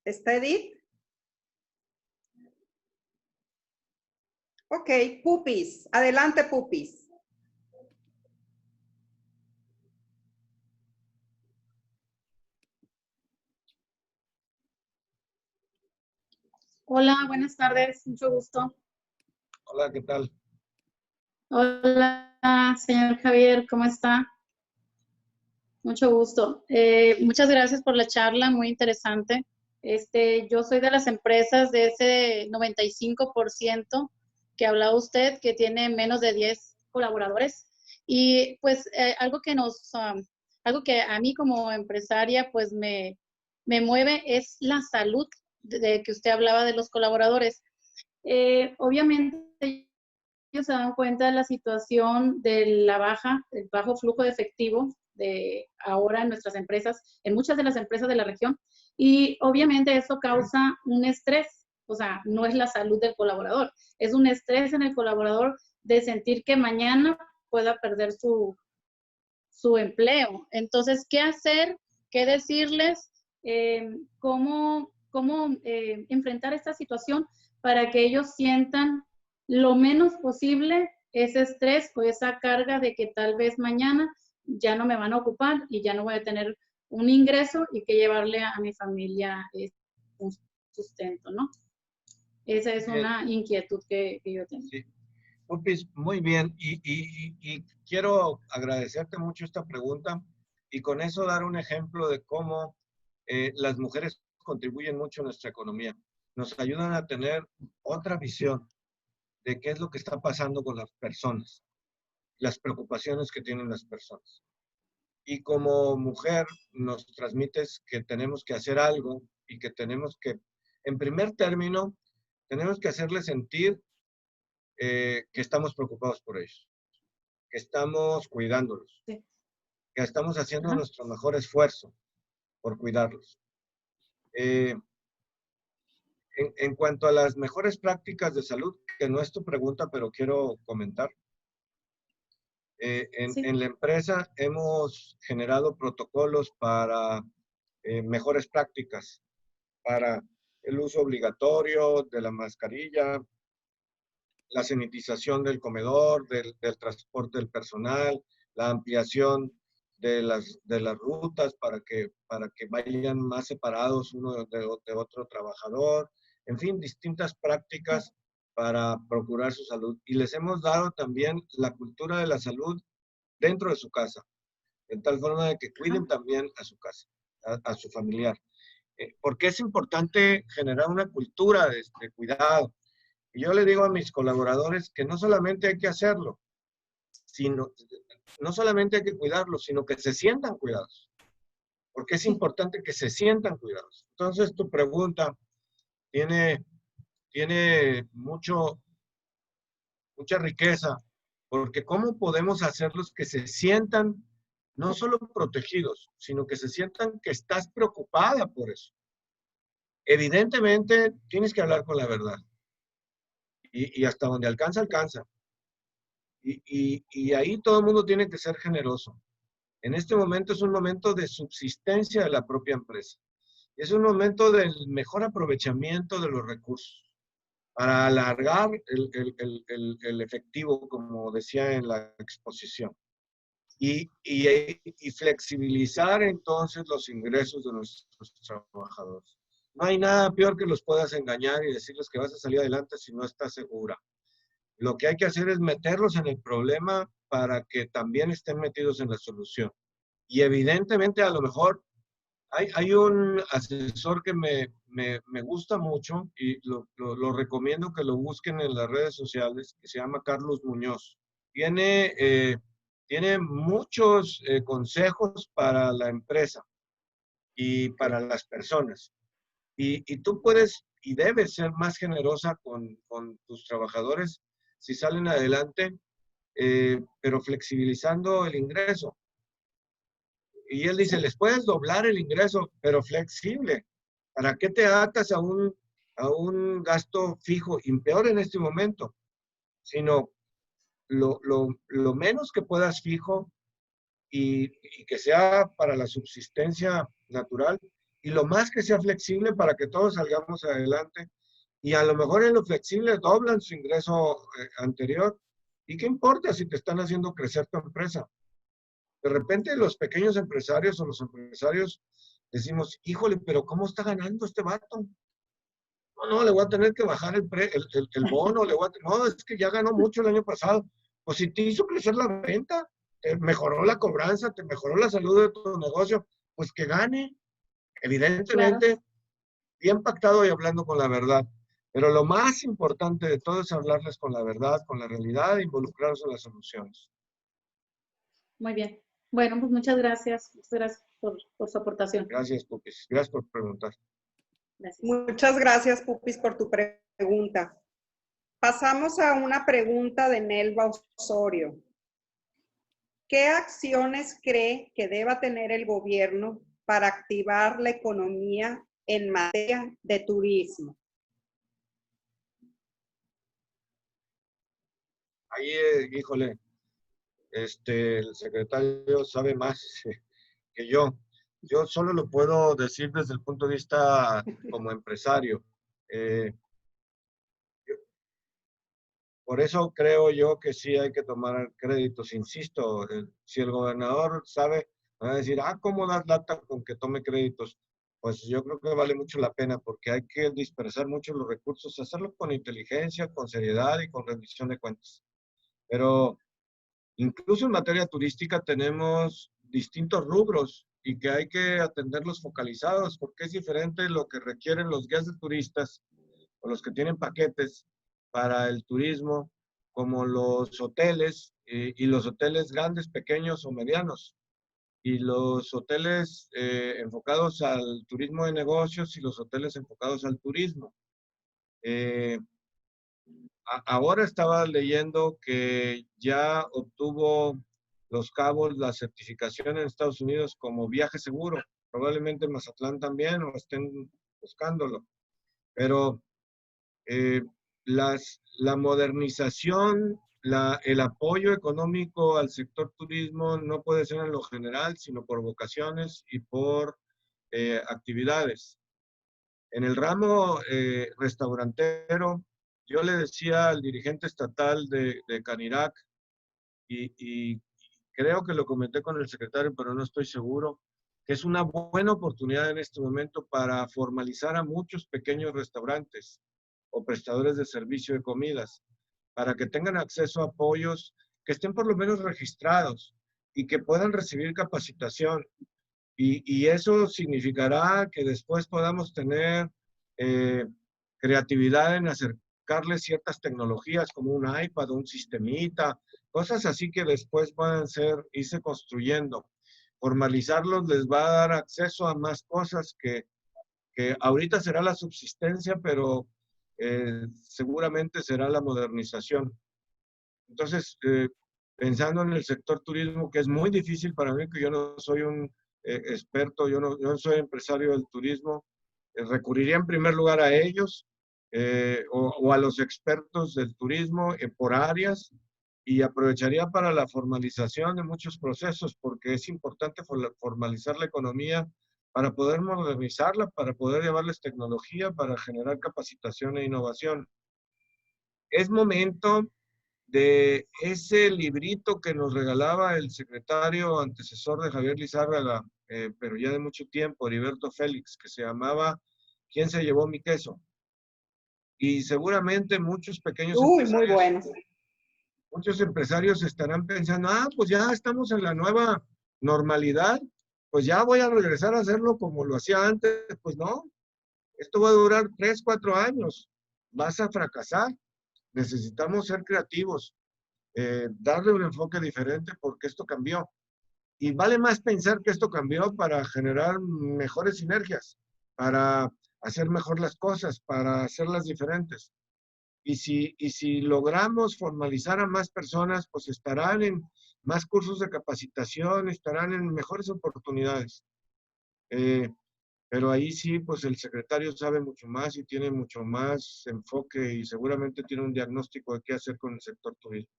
¿Está Edith? Ok, Pupis. Adelante, Pupis. Hola, buenas tardes, mucho gusto. Hola, ¿qué tal? Hola, señor Javier, ¿cómo está? Mucho gusto. Muchas gracias por la charla, muy interesante. Yo soy de las empresas de ese 95% que hablaba usted, que tiene menos de 10 colaboradores. Y pues algo que a mí como empresaria pues me mueve es la salud de que usted hablaba de los colaboradores. Obviamente ellos se dan cuenta de la situación del bajo flujo de efectivo de ahora en nuestras empresas, en muchas de las empresas de la región, y obviamente eso causa un estrés, o sea, no es la salud del colaborador, es un estrés en el colaborador de sentir que mañana pueda perder su empleo. Entonces, ¿qué hacer? ¿Qué decirles? ¿Cómo enfrentar esta situación para que ellos sientan lo menos posible ese estrés o esa carga de que tal vez mañana ya no me van a ocupar y ya no voy a tener un ingreso y que llevarle a mi familia un sustento, ¿no? Esa es una inquietud que yo tengo. Sí. Pupis, muy bien. Y quiero agradecerte mucho esta pregunta y con eso dar un ejemplo de cómo las mujeres contribuyen mucho a nuestra economía. Nos ayudan a tener otra visión de qué es lo que está pasando con las personas, las preocupaciones que tienen las personas. Y como mujer nos transmites que tenemos que hacer algo y que tenemos que, en primer término, tenemos que hacerles sentir que estamos preocupados por ellos, que estamos cuidándolos, sí, que estamos haciendo nuestro mejor esfuerzo por cuidarlos. En cuanto a las mejores prácticas de salud, que no es tu pregunta, pero quiero comentar. En la empresa hemos generado protocolos para mejores prácticas, para el uso obligatorio de la mascarilla, la sanitización del comedor, del transporte del personal, la ampliación de las rutas para que vayan más separados uno de otro trabajador, en fin, distintas prácticas para procurar su salud. Y les hemos dado también la cultura de la salud dentro de su casa, de tal forma de que cuiden también a su casa, a su familiar. porque es importante generar una cultura de cuidado. Y yo le digo a mis colaboradores que no solamente hay que hacerlo, no solamente hay que cuidarlos, sino que se sientan cuidados. Porque es importante que se sientan cuidados. Entonces, tu pregunta tiene mucha riqueza, porque ¿cómo podemos hacerlos que se sientan no solo protegidos, sino que se sientan que estás preocupada por eso? Evidentemente, tienes que hablar con la verdad. Y hasta donde alcanza, alcanza. Y ahí todo el mundo tiene que ser generoso. En este momento es un momento de subsistencia de la propia empresa. Es un momento del mejor aprovechamiento de los recursos para alargar el efectivo, como decía en la exposición, y flexibilizar entonces los ingresos de nuestros trabajadores. No hay nada peor que los puedas engañar y decirles que vas a salir adelante si no estás segura. Lo que hay que hacer es meterlos en el problema para que también estén metidos en la solución. Y evidentemente a lo mejor hay un asesor que me gusta mucho y lo recomiendo que lo busquen en las redes sociales, que se llama Carlos Muñoz. Tiene muchos consejos para la empresa y para las personas. Y tú puedes y debes ser más generosa con tus trabajadores si salen adelante, pero flexibilizando el ingreso. Y él dice, les puedes doblar el ingreso, pero flexible. ¿Para qué te atas a un gasto fijo, y peor en este momento? Sino lo menos que puedas fijo y que sea para la subsistencia natural, y lo más que sea flexible para que todos salgamos adelante. Y a lo mejor en lo flexible doblan su ingreso anterior. ¿Y qué importa si te están haciendo crecer tu empresa? De repente los pequeños empresarios o los empresarios decimos, híjole, pero ¿cómo está ganando este vato? No, le voy a tener que bajar el bono, no, es que ya ganó mucho el año pasado. Pues si te hizo crecer la venta, te mejoró la cobranza, te mejoró la salud de tu negocio, pues que gane. Evidentemente, claro, bien pactado y hablando con la verdad. Pero lo más importante de todo es hablarles con la verdad, con la realidad, e involucrarse en las soluciones. Muy bien. Bueno, pues muchas gracias. Muchas gracias por su aportación. Gracias, Pupis. Gracias por preguntar. Gracias. Muchas gracias, Pupis, por tu pregunta. Pasamos a una pregunta de Nelva Osorio. ¿Qué acciones cree que deba tener el gobierno para activar la economía en materia de turismo? Ahí, híjole, el secretario sabe más que yo. Yo solo lo puedo decir desde el punto de vista como empresario. Por eso creo yo que sí hay que tomar créditos. Insisto, si el gobernador sabe, va a decir, ¿cómo das lata con que tome créditos? Pues yo creo que vale mucho la pena, porque hay que dispersar mucho los recursos, hacerlo con inteligencia, con seriedad y con rendición de cuentas. Pero incluso en materia turística tenemos distintos rubros y que hay que atenderlos focalizados, porque es diferente lo que requieren los guías de turistas o los que tienen paquetes para el turismo, como los hoteles y los hoteles grandes, pequeños o medianos, y los hoteles enfocados al turismo de negocios y los hoteles enfocados al turismo. Ahora estaba leyendo que ya obtuvo Los Cabos la certificación en Estados Unidos como viaje seguro. Probablemente Mazatlán también, o estén buscándolo. Pero la modernización, el apoyo económico al sector turismo no puede ser en lo general, sino por vocaciones y por actividades. En el ramo restaurantero, yo le decía al dirigente estatal de Canirac, y creo que lo comenté con el secretario, pero no estoy seguro, que es una buena oportunidad en este momento para formalizar a muchos pequeños restaurantes o prestadores de servicio de comidas, para que tengan acceso a apoyos, que estén por lo menos registrados y que puedan recibir capacitación. Y eso significará que después podamos tener creatividad en acercarles ciertas tecnologías como un iPad, un sistemita, cosas así que después puedan irse construyendo. Formalizarlos les va a dar acceso a más cosas que ahorita será la subsistencia, pero seguramente será la modernización. Entonces, pensando en el sector turismo, que es muy difícil para mí, que yo no soy un experto, yo no soy empresario del turismo, recurriría en primer lugar a ellos o a los expertos del turismo por áreas, y aprovecharía para la formalización de muchos procesos, porque es importante formalizar la economía para poder modernizarla, para poder llevarles tecnología, para generar capacitación e innovación. Es momento de ese librito que nos regalaba el secretario antecesor de Javier Lizárraga, pero ya de mucho tiempo, Heriberto Félix, que se llamaba ¿Quién se llevó mi queso? Y seguramente muchos pequeños empresarios, muy bueno. Muchos empresarios estarán pensando, pues ya estamos en la nueva normalidad, pues ya voy a regresar a hacerlo como lo hacía antes. Pues no, esto va a durar 3, 4 años, vas a fracasar. Necesitamos ser creativos, darle un enfoque diferente porque esto cambió. Y vale más pensar que esto cambió para generar mejores sinergias, para hacer mejor las cosas, para hacerlas diferentes. Y si logramos formalizar a más personas, pues estarán en más cursos de capacitación, estarán en mejores oportunidades. Pero ahí sí, pues el secretario sabe mucho más y tiene mucho más enfoque y seguramente tiene un diagnóstico de qué hacer con el sector turismo.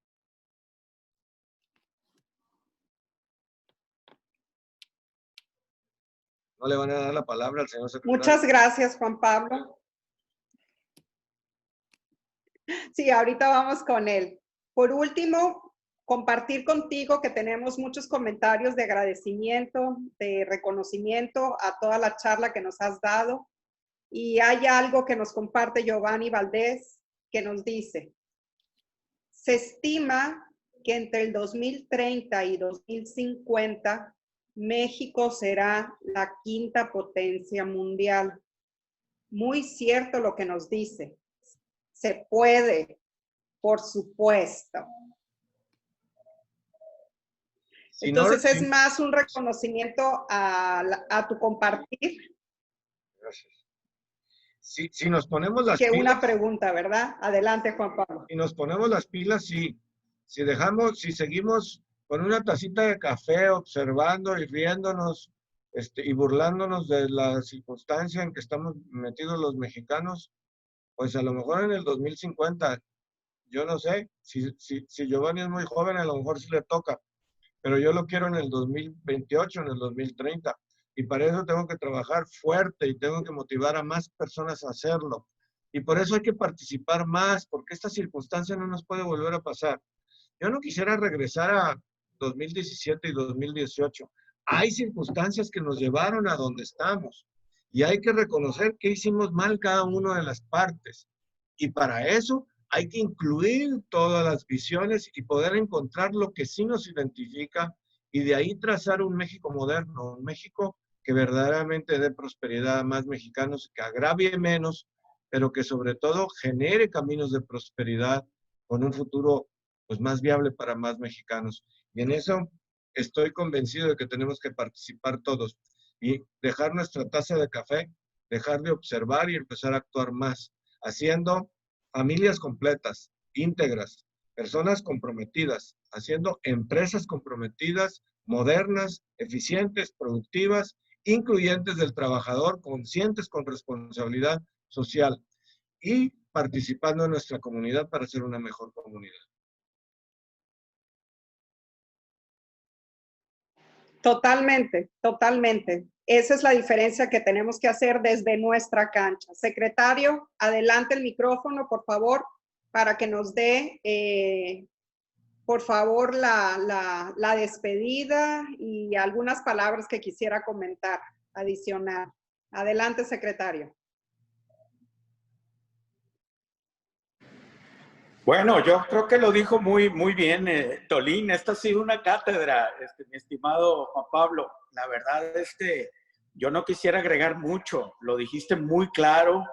No le van a dar la palabra al señor secretario. Muchas gracias, Juan Pablo. Sí, ahorita vamos con él. Por último, compartir contigo que tenemos muchos comentarios de agradecimiento, de reconocimiento a toda la charla que nos has dado. Y hay algo que nos comparte Giovanni Valdés, que nos dice: se estima que entre el 2030 y 2050, México será la 5ª potencia mundial. Muy cierto lo que nos dice. Se puede, por supuesto. Entonces es más un reconocimiento a tu compartir. Gracias. Si nos ponemos las pilas. Que una pilas, pregunta, ¿verdad? Adelante, Juan Pablo. Si nos ponemos las pilas, sí. Si seguimos con una tacita de café observando y riéndonos y burlándonos de la circunstancia en que estamos metidos los mexicanos, pues a lo mejor en el 2050, yo no sé, si Giovanni es muy joven, a lo mejor sí le toca, pero yo lo quiero en el 2028, en el 2030, y para eso tengo que trabajar fuerte y tengo que motivar a más personas a hacerlo. Y por eso hay que participar más, porque esta circunstancia no nos puede volver a pasar. Yo no quisiera regresar a 2017 y 2018. Hay circunstancias que nos llevaron a donde estamos y hay que reconocer que hicimos mal cada una de las partes. Y para eso hay que incluir todas las visiones y poder encontrar lo que sí nos identifica y de ahí trazar un México moderno, un México que verdaderamente dé prosperidad a más mexicanos, que agravie menos, pero que sobre todo genere caminos de prosperidad con un futuro pues más viable para más mexicanos. Y en eso estoy convencido de que tenemos que participar todos y dejar nuestra taza de café, dejar de observar y empezar a actuar más, haciendo familias completas, íntegras, personas comprometidas, haciendo empresas comprometidas, modernas, eficientes, productivas, incluyentes del trabajador, conscientes con responsabilidad social y participando en nuestra comunidad para ser una mejor comunidad. Totalmente, totalmente. Esa es la diferencia que tenemos que hacer desde nuestra cancha. Secretario, adelante el micrófono, por favor, para que nos dé, por favor, la despedida y algunas palabras que quisiera comentar, adicionar. Adelante, secretario. Bueno, yo creo que lo dijo muy bien Tolín. Esta ha sido una cátedra, mi estimado Juan Pablo. La verdad, yo no quisiera agregar mucho. Lo dijiste muy claro.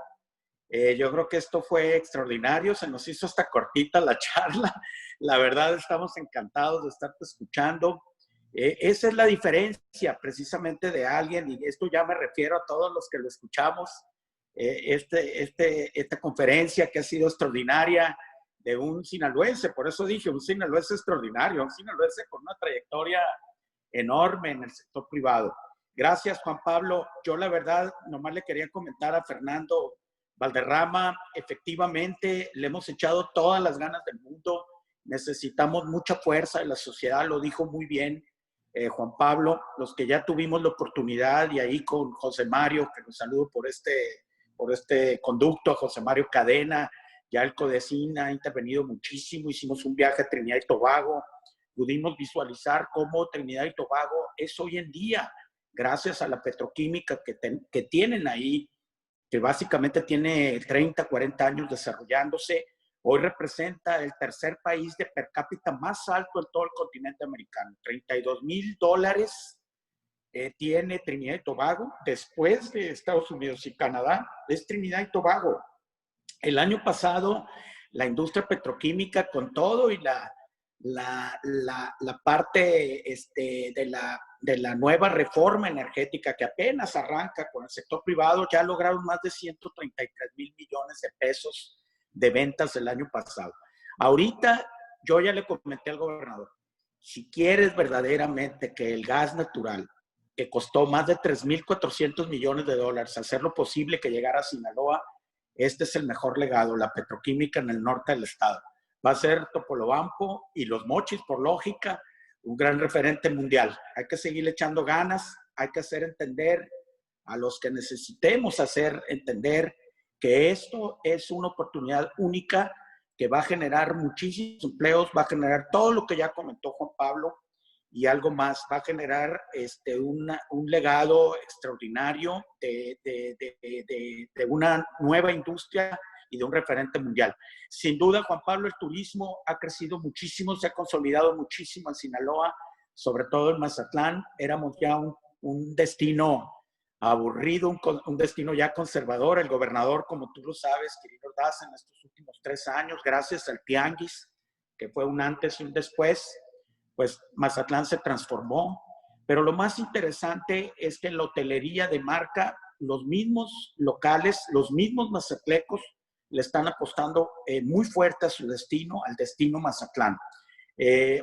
Yo creo que esto fue extraordinario. Se nos hizo hasta cortita la charla. La verdad, estamos encantados de estarte escuchando. Esa es la diferencia precisamente de alguien, y esto ya me refiero a todos los que lo escuchamos. Esta conferencia que ha sido extraordinaria de un sinaloense, por eso dije, un sinaloense extraordinario, un sinaloense con una trayectoria enorme en el sector privado. Gracias, Juan Pablo. Yo la verdad nomás le quería comentar a Fernando Valderrama, efectivamente le hemos echado todas las ganas del mundo, necesitamos mucha fuerza de la sociedad, lo dijo muy bien Juan Pablo, los que ya tuvimos la oportunidad, y ahí con José Mario, que nos saludo por este conducto, a José Mario Cadena, ya el CODECIN ha intervenido muchísimo, hicimos un viaje a Trinidad y Tobago, pudimos visualizar cómo Trinidad y Tobago es hoy en día, gracias a la petroquímica que tienen ahí, que básicamente tiene 30, 40 años desarrollándose. Hoy representa el tercer país de per cápita más alto en todo el continente americano. $32,000 tiene Trinidad y Tobago. Después de Estados Unidos y Canadá, es Trinidad y Tobago. El año pasado, la industria petroquímica, con todo y la parte de la nueva reforma energética que apenas arranca con el sector privado, ya lograron más de 133,000 millones de pesos de ventas el año pasado. Ahorita, yo ya le comenté al gobernador, si quieres verdaderamente que el gas natural, que costó más de $3,400 millones, hacerlo posible que llegara a Sinaloa, este es el mejor legado, la petroquímica en el norte del estado. Va a ser Topolobampo y Los Mochis, por lógica, un gran referente mundial. Hay que seguir echando ganas, hay que hacer entender a los que necesitemos hacer entender que esto es una oportunidad única que va a generar muchísimos empleos, va a generar todo lo que ya comentó Juan Pablo y algo más, va a generar un legado extraordinario de una nueva industria y de un referente mundial. Sin duda, Juan Pablo, el turismo ha crecido muchísimo, se ha consolidado muchísimo en Sinaloa, sobre todo en Mazatlán. Éramos ya un destino aburrido, un destino ya conservador. El gobernador, como tú lo sabes, Quirino Ordaz, en estos últimos 3 años, gracias al Tianguis, que fue un antes y un después, pues Mazatlán se transformó. Pero lo más interesante es que en la hotelería de marca, los mismos locales, los mismos mazatlecos, le están apostando muy fuerte a su destino, al destino Mazatlán.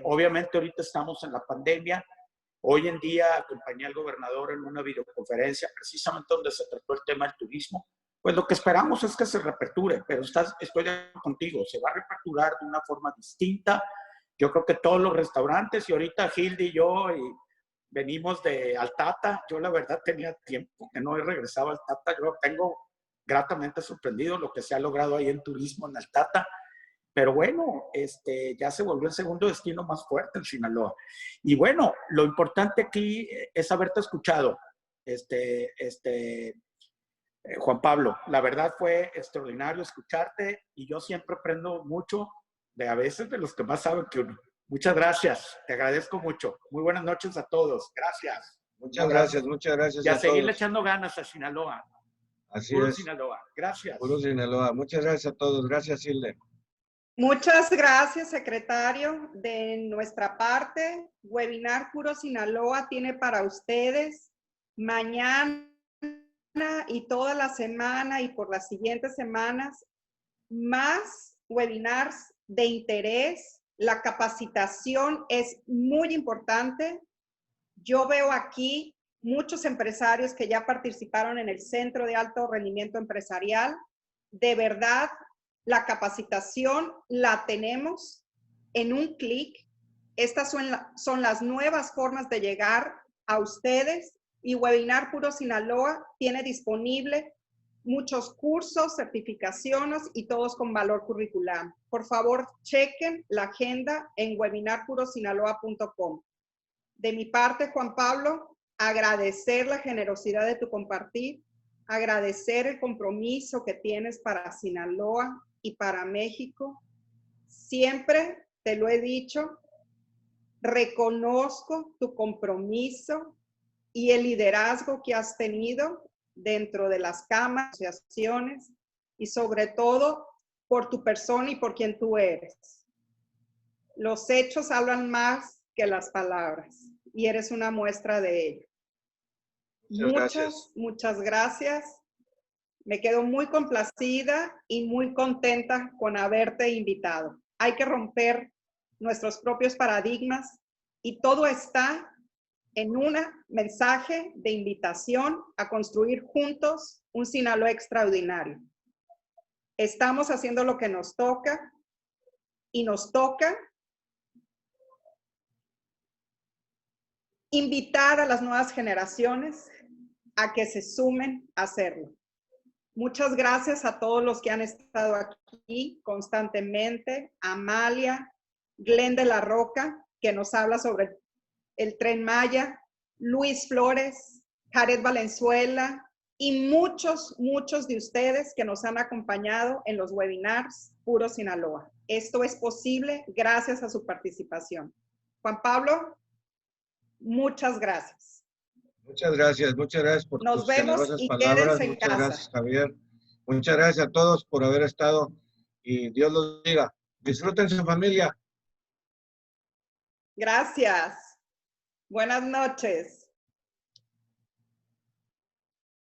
Obviamente ahorita estamos en la pandemia. Hoy en día acompañé al gobernador en una videoconferencia precisamente donde se trató el tema del turismo. Pues lo que esperamos es que se reaperture, pero estoy de acuerdo contigo, se va a reaperturar de una forma distinta. Yo creo que todos los restaurantes, y ahorita Hildy y yo venimos de Altata, yo la verdad tenía tiempo que no he regresado a Altata, yo tengo gratamente sorprendido lo que se ha logrado ahí en turismo en Altata, pero bueno, ya se volvió el segundo destino más fuerte en Sinaloa. Y bueno, lo importante aquí es haberte escuchado, Juan Pablo. La verdad fue extraordinario escucharte y yo siempre aprendo mucho a veces de los que más saben que uno. Muchas gracias, te agradezco mucho. Muy buenas noches a todos, gracias. Muchas gracias, muchas gracias. Y a seguirle echando ganas a Sinaloa. Así Puro es. Sinaloa, gracias. Puro Sinaloa. Muchas gracias a todos. Gracias, Hilde. Muchas gracias, secretario. De nuestra parte, Webinar Puro Sinaloa tiene para ustedes mañana y toda la semana y por las siguientes semanas más webinars de interés. La capacitación es muy importante. Yo veo aquí muchos empresarios que ya participaron en el Centro de Alto Rendimiento Empresarial. De verdad, la capacitación la tenemos en un clic. Estas son las nuevas formas de llegar a ustedes y Webinar Puro Sinaloa tiene disponible muchos cursos, certificaciones y todos con valor curricular. Por favor, chequen la agenda en webinarpurosinaloa.com. De mi parte, Juan Pablo, agradecer la generosidad de tu compartir, agradecer el compromiso que tienes para Sinaloa y para México. Siempre te lo he dicho, reconozco tu compromiso y el liderazgo que has tenido dentro de las cámaras, asociaciones y sobre todo por tu persona y por quien tú eres. Los hechos hablan más que las palabras y eres una muestra de ello. Muchas gracias. Me quedo muy complacida y muy contenta con haberte invitado. Hay que romper nuestros propios paradigmas y todo está en un mensaje de invitación a construir juntos un Sinaloa extraordinario. Estamos haciendo lo que nos toca y nos toca invitar a las nuevas generaciones a que se sumen a hacerlo. Muchas gracias a todos los que han estado aquí constantemente. Amalia, Glenn de la Roca, que nos habla sobre el Tren Maya, Luis Flores, Jared Valenzuela y muchos de ustedes que nos han acompañado en los webinars Puro Sinaloa. Esto es posible gracias a su participación. Juan Pablo, muchas gracias. Muchas gracias por tus generosas palabras. Muchas gracias, Javier. Muchas gracias a todos por haber estado y Dios los bendiga. Disfruten su familia. Gracias. Buenas noches.